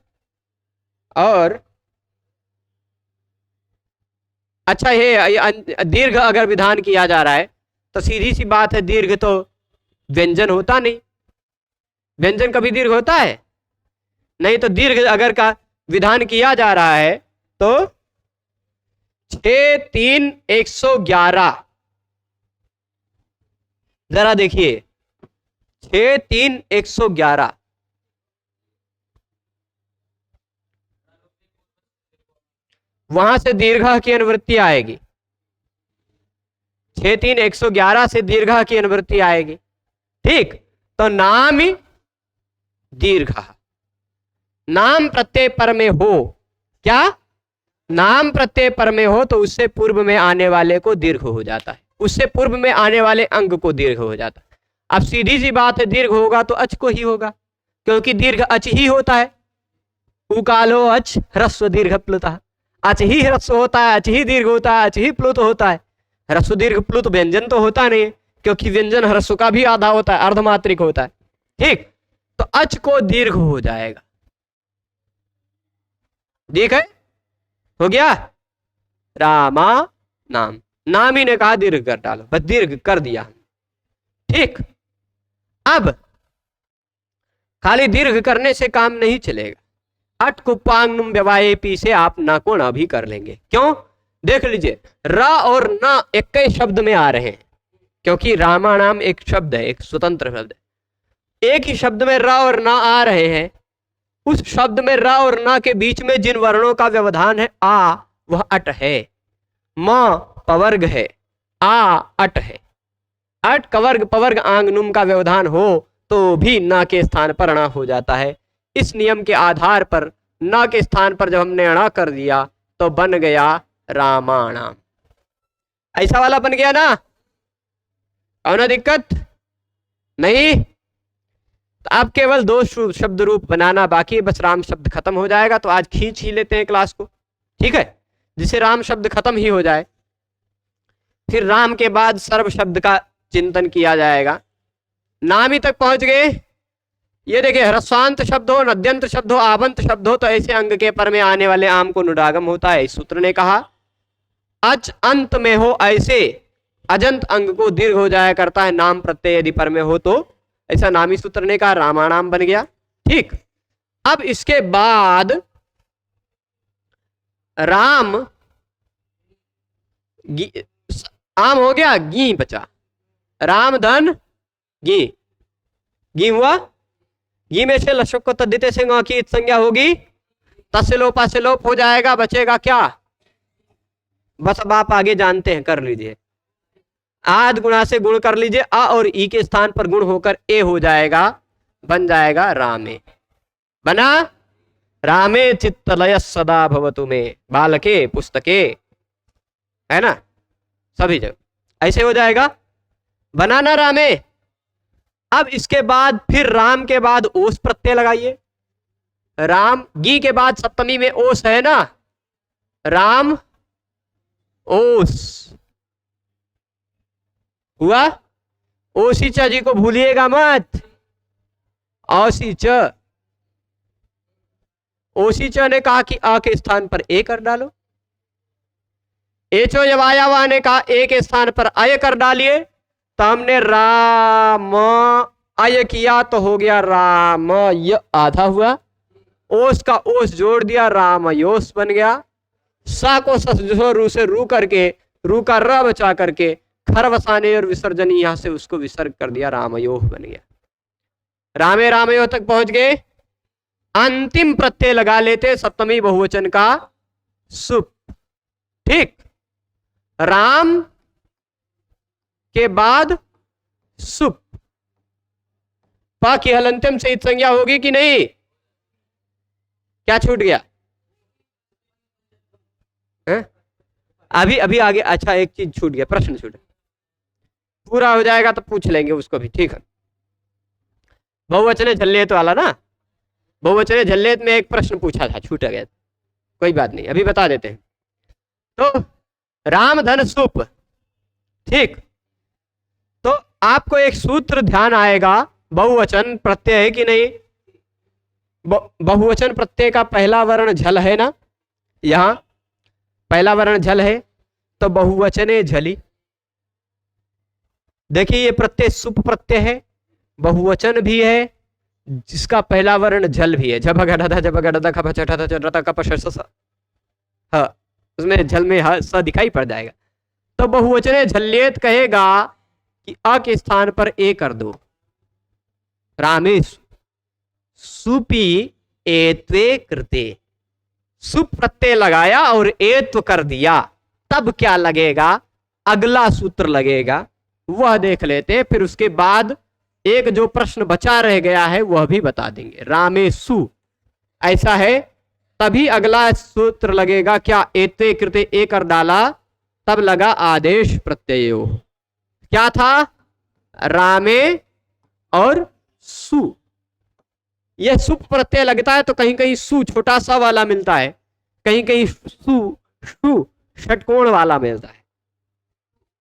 S1: और अच्छा, ये दीर्घ अगर विधान किया जा रहा है तो सीधी सी बात है, दीर्घ तो व्यंजन होता नहीं। व्यंजन कभी दीर्घ होता है नहीं। तो दीर्घ अगर का विधान किया जा रहा है तो 6-3-111 जरा देखिए, 6-3-111 वहां से दीर्घ की अनुवृत्ति आएगी। 6-3-111 से दीर्घ की अनुवृत्ति आएगी। ठीक, तो नाम ही दीर्घ, नाम प्रत्यय पर में हो। क्या? नाम प्रत्यय पर में हो तो उससे पूर्व में आने वाले को दीर्घ हो जाता है, उससे पूर्व में आने वाले अंग को दीर्घ हो जाता है। अब सीधी सी बात है, दीर्घ होगा तो अच को ही होगा, क्योंकि दीर्घ अच ही होता है। उकालो अच ह्रस्व दीर्घ प्लुतः, अच ही ह्रस्व होता है, अच ही दीर्घ होता है, अच ही प्लुत होता है। ह्रस्व दीर्घ प्लुत व्यंजन तो होता नहीं है, क्योंकि व्यंजन ह्रस्व का भी आधा होता है, अर्धमात्रिक होता है। ठीक, तो अच को दीर्घ हो जाएगा। ठीक है, हो गया। रामा नाम, नाम ही ने कहा दीर्घ कर डालो, बस दीर्घ कर दिया। ठीक, अब खाली दीर्घ करने से काम नहीं चलेगा। अट कुपांगनुम व्यवाये पी से आप ना को ना भी कर लेंगे। क्यों? देख लीजिए, रा और ना एक ही शब्द में आ रहे हैं, क्योंकि रामाणाम एक शब्द है, एक स्वतंत्र शब्द है। एक ही शब्द में रा और ना आ रहे हैं। उस शब्द में रा और ना के बीच में जिन वर्णों का व्यवधान है आ, वह अट है। म पवर्ग है, आ अट है। अट कवर्ग पवर्ग आंग नुम का व्यवधान हो तो भी ना के स्थान पर अणा हो जाता है। इस नियम के आधार पर ना के स्थान पर जब हमने अणा कर दिया तो बन गया रामाणाम। ऐसा वाला बन गया ना, कौन दिक्कत नहीं। तो अब केवल दो शब्द रूप बनाना बाकी है, बस राम शब्द खत्म हो जाएगा। तो आज खींच ही लेते हैं क्लास को, ठीक है, जिसे राम शब्द खत्म ही हो जाए। फिर राम के बाद सर्व शब्द का चिंतन किया जाएगा। नाम ही तक पहुंच गए। ये देखिए, ह्रस्वांत शब्द हो, नद्यंत शब्द हो, आवंत शब्द हो तो ऐसे अंग के पर में आने वाले आम को नुडागम होता है। इस सूत्र ने कहा अच अंत में हो ऐसे अजंत अंग को दीर्घ हो जाया करता है, नाम प्रत्यय यदि पर में हो तो। ऐसा नामी सूत्र ने कहा, रामाणाम बन गया। ठीक, अब इसके बाद राम आम हो गया, गी बचा, राम धन गी, गी हुआ। गी में से लशक को तद्धिते से ङ की संज्ञा होगी, तस्य लोपा से लोप हो जाएगा, बचेगा क्या? बस अब आप आगे जानते हैं, कर लीजिए। आद गुणा से गुण कर लीजिए, अ और ई के स्थान पर गुण होकर ए हो जाएगा, बन जाएगा रामे। बना रामे चित्तलय सदा भवतु में, बालके पुस्तके, है ना, सभी जगह ऐसे हो जाएगा, बनाना रामे। अब इसके बाद फिर राम के बाद ओस प्रत्यय लगाइए। राम गी के बाद सप्तमी में ओस है ना, राम ओस हुआ। ओसी च जी को भूलिएगा मत, औसी च। ओसी च ने कहा कि आ के स्थान पर ए कर डालो। एचो जब आया हुआ ने कहा ए के स्थान पर अय कर डालिए, तो हमने राम अय किया तो हो गया राम य, आधा हुआ। ओस का ओस जोड़ दिया, राम योस बन गया। सा को रू से रू करके, रू का र बचा करके खर बसाने और विसर्जन यहां से उसको विसर्ग कर दिया, रामयोह बन गया। रामे रामयोह तक पहुंच गए। अंतिम प्रत्यय लगा लेते सप्तमी बहुवचन का सुप। ठीक, राम के बाद सुप, पा की हलंत्यम से इत संज्ञा होगी कि नहीं? क्या छूट गया है? अभी अभी आगे, अच्छा एक चीज छूट गया, प्रश्न छूट गया, पूरा हो जाएगा तो पूछ लेंगे उसको भी। ठीक है, बहुवचने झल्लेत वाला ना, बहुवचने झल्लेत में एक प्रश्न पूछा था, छूट गया, कोई बात नहीं, अभी बता देते हैं। तो राम धन सुप, ठीक, तो आपको एक सूत्र ध्यान आएगा, बहुवचन प्रत्यय है कि नहीं? बहुवचन प्रत्यय का पहला वर्ण झल है ना, यहां पहला वर्ण झल है, तो बहुवचने झली। देखिए ये प्रत्यय सुप प्रत्यय है, बहुवचन भी है, जिसका पहला वर्ण झल भी है। जब गढ़ा जब गढ़ा खप छठा चढ़ता कप हाँ, उसमें झल में स दिखाई पड़ जाएगा। तो बहुवचने झल्लेत कहेगा कि अ के स्थान पर ए कर दो, रामेश सुपी एत्वे कृते, सुप प्रत्यय लगाया और एत्व कर दिया, तब क्या लगेगा? अगला सूत्र लगेगा, वह देख लेते। फिर उसके बाद एक जो प्रश्न बचा रह गया है वह भी बता देंगे। रामेशु ऐसा है, तभी अगला सूत्र लगेगा क्या? एते कृते ए कर डाला, तब लगा आदेश प्रत्ययो। क्या था? रामे और सु। यह सुप प्रत्यय लगता है तो कहीं कहीं सु छोटा सा वाला मिलता है, कहीं कहीं सु शु षटकोण वाला मिलता है।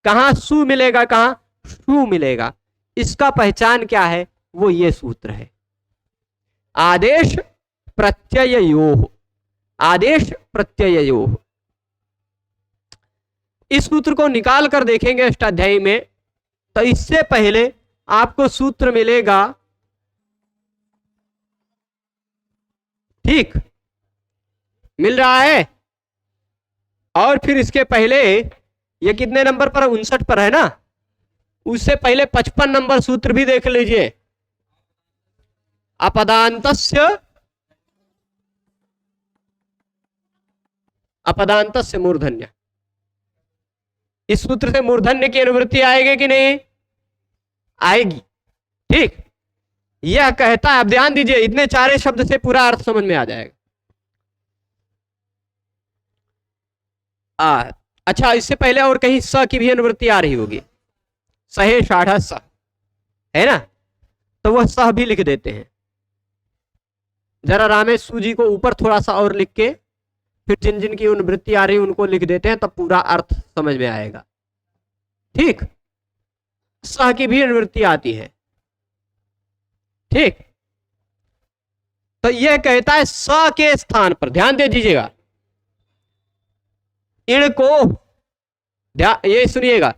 S1: कहां सु मिलेगा, कहां शु मिलेगा, इसका पहचान क्या है, वो ये सूत्र है, आदेश प्रत्यययोः, आदेश प्रत्यययोः। इस सूत्र को निकाल कर देखेंगे अष्टाध्यायी में, तो इससे पहले आपको सूत्र मिलेगा, ठीक मिल रहा है, और फिर इसके पहले ये कितने नंबर पर, 59 पर है ना, उससे पहले 55 नंबर सूत्र भी देख लीजिए, अपदान्तस्य अपदान्तस्य मूर्धन्य। इस सूत्र से मूर्धन्य की अनुवृत्ति आएगी कि नहीं आएगी, ठीक। यह कहता है, अब ध्यान दीजिए, इतने चारे शब्द से पूरा अर्थ समझ में आ जाएगा। अच्छा, इससे पहले और कहीं स की भी अनुवृत्ति आ रही होगी, सहे साढ़ा स है ना, तो वह सह भी लिख देते हैं। जरा रामेशु जी को ऊपर थोड़ा सा और लिख के फिर जिन जिन की अनुवृत्ति आ रही उनको लिख देते हैं, तब पूरा अर्थ समझ में आएगा, ठीक। सह की भी अनुवृत्ति आती है, ठीक। तो यह कहता है स के स्थान पर, ध्यान दे दीजिएगा, इण को, ये सुनिएगा,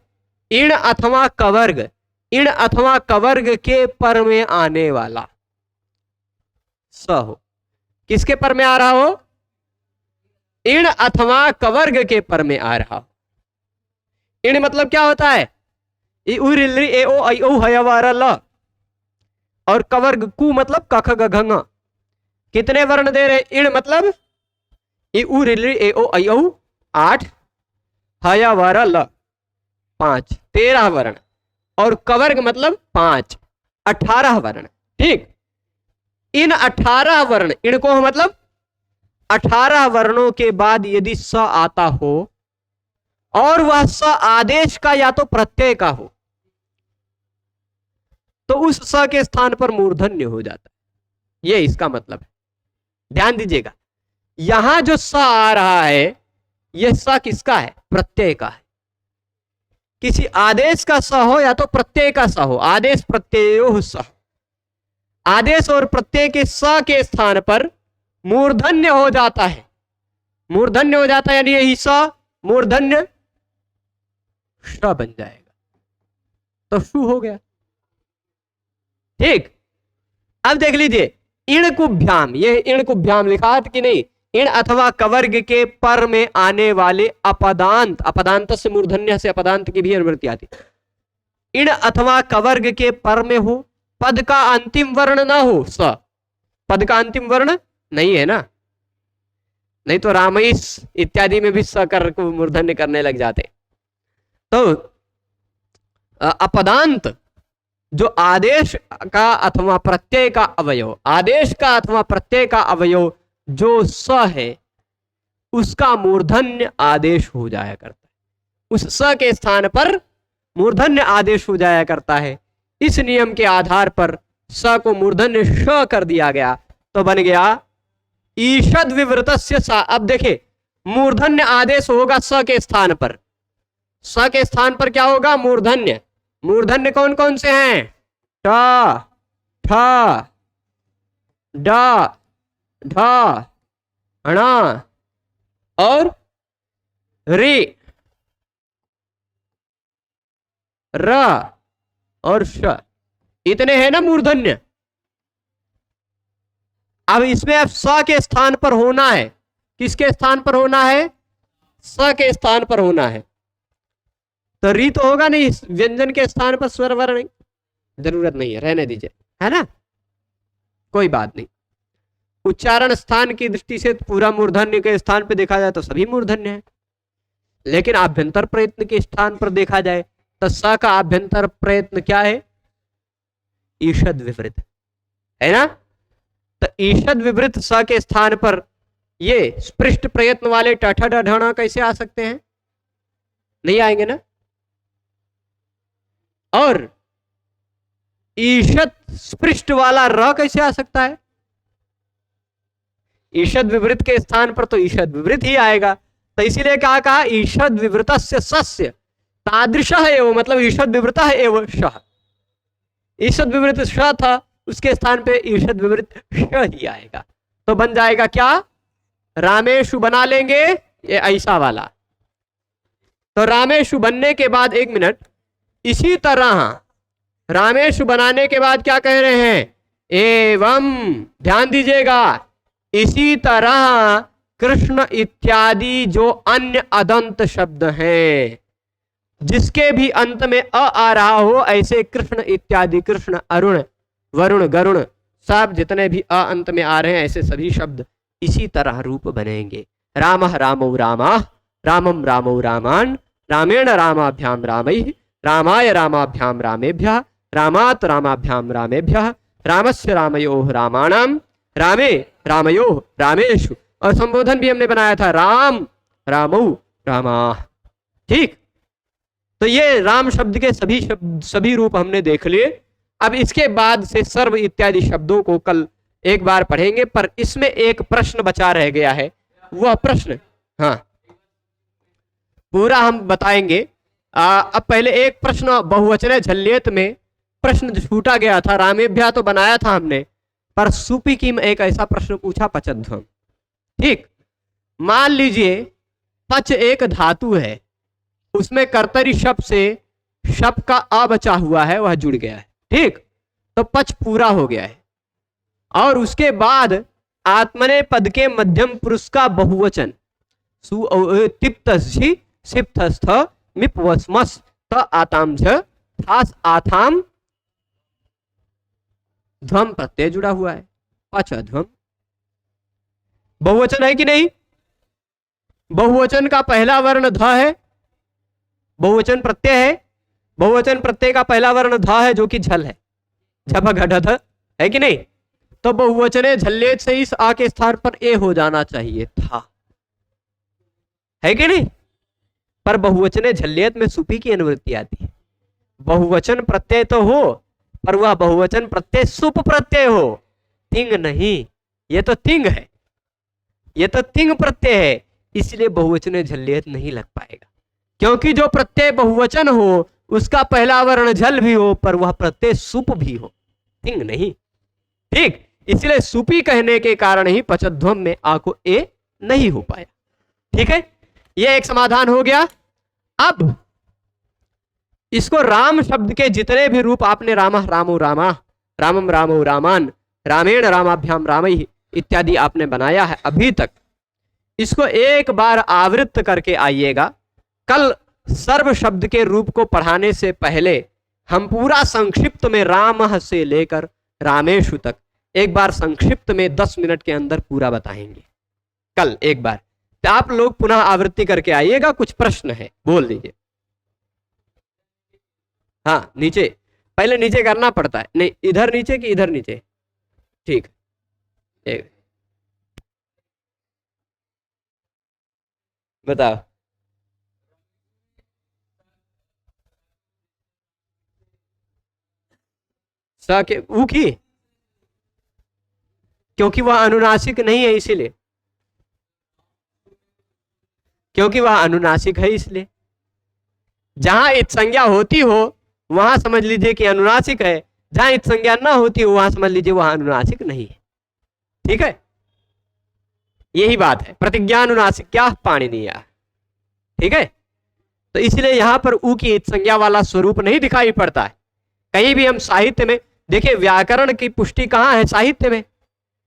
S1: इण अथवा कवर्ग, इण अथवा कवर्ग के पर में आने वाला स हो। किसके पर में आ रहा हो, इण अथवा कवर्ग के पर में आ रहा हो। इण मतलब क्या होता है, इ उ रि ऋ ए ओ ऐ औ ह य व र ल, और कवर्ग कु मतलब क ख ग घ ङ। कितने वर्ण दे रहे, इण मतलब इ उ रि ऋ ए ओ ऐ औ 8, ह य व र ल 5, 13 वर्ण, और कवर्ग मतलब 5, 18 वर्ण, ठीक। इन 18 वर्ण, इण को मतलब 18 वर्णों के बाद यदि स आता हो और वह स आदेश का या तो प्रत्यय का हो, तो उस स के स्थान पर मूर्धन्य हो जाता है। यह इसका मतलब है। ध्यान दीजिएगा, यहां जो स आ रहा है, यह स किसका है, प्रत्यय का है। किसी आदेश का स हो या तो प्रत्यय का स हो, आदेश प्रत्ययो स, आदेश और प्रत्यय के स के स्थान पर मूर्धन्य हो जाता है। मूर्धन्य हो जाता है यानी यही स मूर्धन्य श बन जाएगा, तो शु हो गया, ठीक। अब देख लीजिए, इण कुभ्याम, ये इण कुभ्याम लिखा कि नहीं, इण अथवा कवर्ग के पर में आने वाले अपदांत, अपदांत से मूर्धन्य से अपदांत की भी अनुवृत्ति आती। इण अथवा कवर्ग के पर में हो, पद का अंतिम वर्ण ना हो, स पद का अंतिम वर्ण नहीं है ना, नहीं तो रामईस इत्यादि में भी स कर को मूर्धन्य करने लग जाते। तो अपदांत जो आदेश का अथवा प्रत्यय का अवयव, आदेश का अथवा प्रत्यय का अवयव जो स है, उसका मूर्धन्य आदेश हो जाया करता है। उस स के स्थान पर मूर्धन्य आदेश हो जाया करता है। इस नियम के आधार पर स को मूर्धन्य श कर दिया गया, तो बन गया ईषद विवृतस्य सा। अब देखे, मूर्धन्य आदेश होगा स के स्थान पर, स के स्थान पर क्या होगा, मूर्धन्य। मूर्धन्य कौन कौन से हैं, ट, ठ, ड, ढ, ण और रि, र और श, इतने हैं ना मूर्धन्य। अब इसमें अब स के स्थान पर होना है, किसके स्थान पर होना है, स के स्थान पर होना है। तो री तो होगा नहीं, व्यंजन के स्थान पर स्वर वर्ण जरूरत नहीं है, रहने दीजिए, है ना, कोई बात नहीं। उच्चारण स्थान की दृष्टि से पूरा मूर्धन्य के स्थान पर देखा जाए तो सभी मूर्धन्य है, लेकिन आभ्यंतर प्रयत्न के स्थान पर देखा जाए तो स का आभ्यंतर प्रयत्न क्या है, ईषद विवृत, है ना। तो ईषद विवृत स के स्थान पर ये स्पृष्ट प्रयत्न वाले टठ ढ कैसे आ सकते हैं, नहीं आएंगे ना। और ईषद स्पृष्ट वाला र कैसे आ सकता है, ईषद विवृत के स्थान पर तो ईषद विवृत ही आएगा। तो इसीलिए क्या कहा, ईषद विवृतस्य सस्य तादृशः एव, मतलब ईषद विवृतः एव शः। ईषद विवृत श था, उसके स्थान पे ईषद विवृत श ही आएगा। तो बन जाएगा क्या, रामेशु बना लेंगे ये ऐसा वाला। तो रामेशु बनने के बाद, एक मिनट, इसी तरह रामेशु बनाने के बाद क्या कह रहे हैं, एवं, ध्यान दीजिएगा, इसी तरह कृष्ण इत्यादि जो अन्य अदंत शब्द हैं जिसके भी अंत में अ आ रहा हो, ऐसे कृष्ण इत्यादि, कृष्ण, अरुण, वरुण, गरुण, सब जितने भी अ अंत में आ रहे हैं ऐसे सभी शब्द इसी तरह रूप बनेंगे। रामः रामौ रामाः, रामं रामौ रामान्, रामेण रामाभ्याम रामैः, रामाय रामाभ्याम रामेभ्यः, रामात् रामाभ्याम रामेभ्यः, रामस्य रामयोः रामाणाम, रामे रामयोः रामेषु। और संबोधन भी हमने बनाया था, राम रामौ रामाः। ठीक, तो ये राम शब्द के सभी रूप हमने देख लिए। अब इसके बाद से सर्व इत्यादि शब्दों को कल एक बार पढ़ेंगे, पर इसमें एक प्रश्न बचा रह गया है। वह प्रश्न, हाँ, पूरा हम बताएंगे। अब पहले एक प्रश्न बहुवचन झल्येत में प्रश्न छूटा गया था, रामेभ्या तो बनाया था हमने, पर सुपी की में एक ऐसा प्रश्न पूछा, पचध्वम। ठीक, मान लीजिए पच एक धातु है, उसमें कर्तरी शब्द से शब्द का अ बचा हुआ है, वह जुड़ गया है। ठीक, तो पच पूरा हो गया है। और उसके बाद आत्मने पद के मध्यम पुरुष का बहुवचन तिप्तसि सिप्तस्थ मिपवस्मस् त आताम झ थास आथाम, ध्वम प्रत्यय जुड़ा हुआ है, पच ध्वम। बहुवचन है कि नहीं? बहुवचन का पहला वर्ण ध है, बहुवचन प्रत्यय है, बहुवचन प्रत्यय का पहला वर्ण ध है जो कि झल है, झप घट है कि नहीं? तो बहुवचने झल्लेत से इस आ के स्थान पर ए हो जाना चाहिए था, है कि नहीं? पर बहुवचने झल्लेत में सुपी की अनुवृत्ति आती है। बहुवचन प्रत्यय तो हो, पर वह बहुवचन प्रत्यय सुप प्रत्यय हो, तिंग नहीं। ये तो तिंग है, ये तो तिंग प्रत्यय है, इसलिए बहुवचने झल्लेत नहीं लग पाएगा। क्योंकि जो प्रत्यय बहुवचन हो उसका पहला वर्ण झल भी हो, पर वह प्रत्यय सुप भी हो, तिंग नहीं। ठीक, इसलिए सुपी कहने के कारण ही पचध्वम में आ को ए नहीं हो पाया। ठीक है, ये एक समाधान हो गया। अब इसको राम शब्द के जितने भी रूप आपने रामः रामौ रामाः, रामम रामौ रामान्, रामेण रामाभ्याम रामैः इत्यादि आपने बनाया है अभी तक, इसको एक बार आवृत्त करके आइएगा। कल सर्व शब्द के रूप को पढ़ाने से पहले हम पूरा संक्षिप्त में रामः से लेकर रामेशु तक एक बार संक्षिप्त में 10 मिनट के अंदर पूरा बताएंगे कल एक बार। तो आप लोग पुनः आवृत्ति करके आइएगा। कुछ प्रश्न है, बोल दीजिए। हाँ, नीचे, पहले नीचे करना पड़ता है। नहीं, इधर नीचे कि इधर नीचे? ठीक, एक बताओ। स के ऊ की, क्योंकि वह अनुनासिक नहीं है, इसीलिए, क्योंकि वह अनुनासिक है इसलिए। जहां इत संज्ञा होती हो वहां समझ लीजिए कि अनुनासिक है, जहां इत संज्ञा ना होती हो वहां समझ लीजिए वह अनुनासिक नहीं है। ठीक है, यही बात है। प्रतिज्ञानुनासिक क्या पाणिनीय। ठीक है, तो इसलिए यहां पर ऊ की इत संज्ञा वाला स्वरूप नहीं दिखाई पड़ता है कहीं भी। हम साहित्य में देखिए, व्याकरण की पुष्टि कहां है? साहित्य में।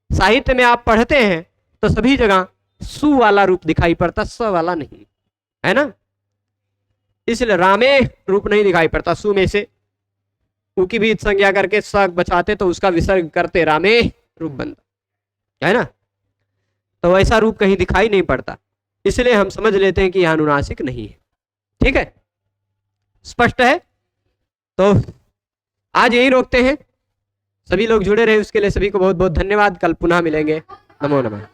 S1: साहित्य में आप पढ़ते हैं तो सभी जगह सु वाला रूप दिखाई पड़ता, स वाला नहीं, है ना? इसलिए रामे रूप नहीं दिखाई पड़ता। सु में से ऊ की भी इत संज्ञा करके स बचाते तो उसका विसर्ग करते रामे रूप बनता, है ना? तो वैसा रूप कहीं दिखाई नहीं पड़ता, इसलिए हम समझ लेते हैं कि यह अनुनासिक नहीं है। ठीक है, स्पष्ट है? तो आज यही रोकते हैं। सभी लोग जुड़े रहे उसके लिए सभी को बहुत बहुत धन्यवाद। कल पुनः मिलेंगे। नमो नमः।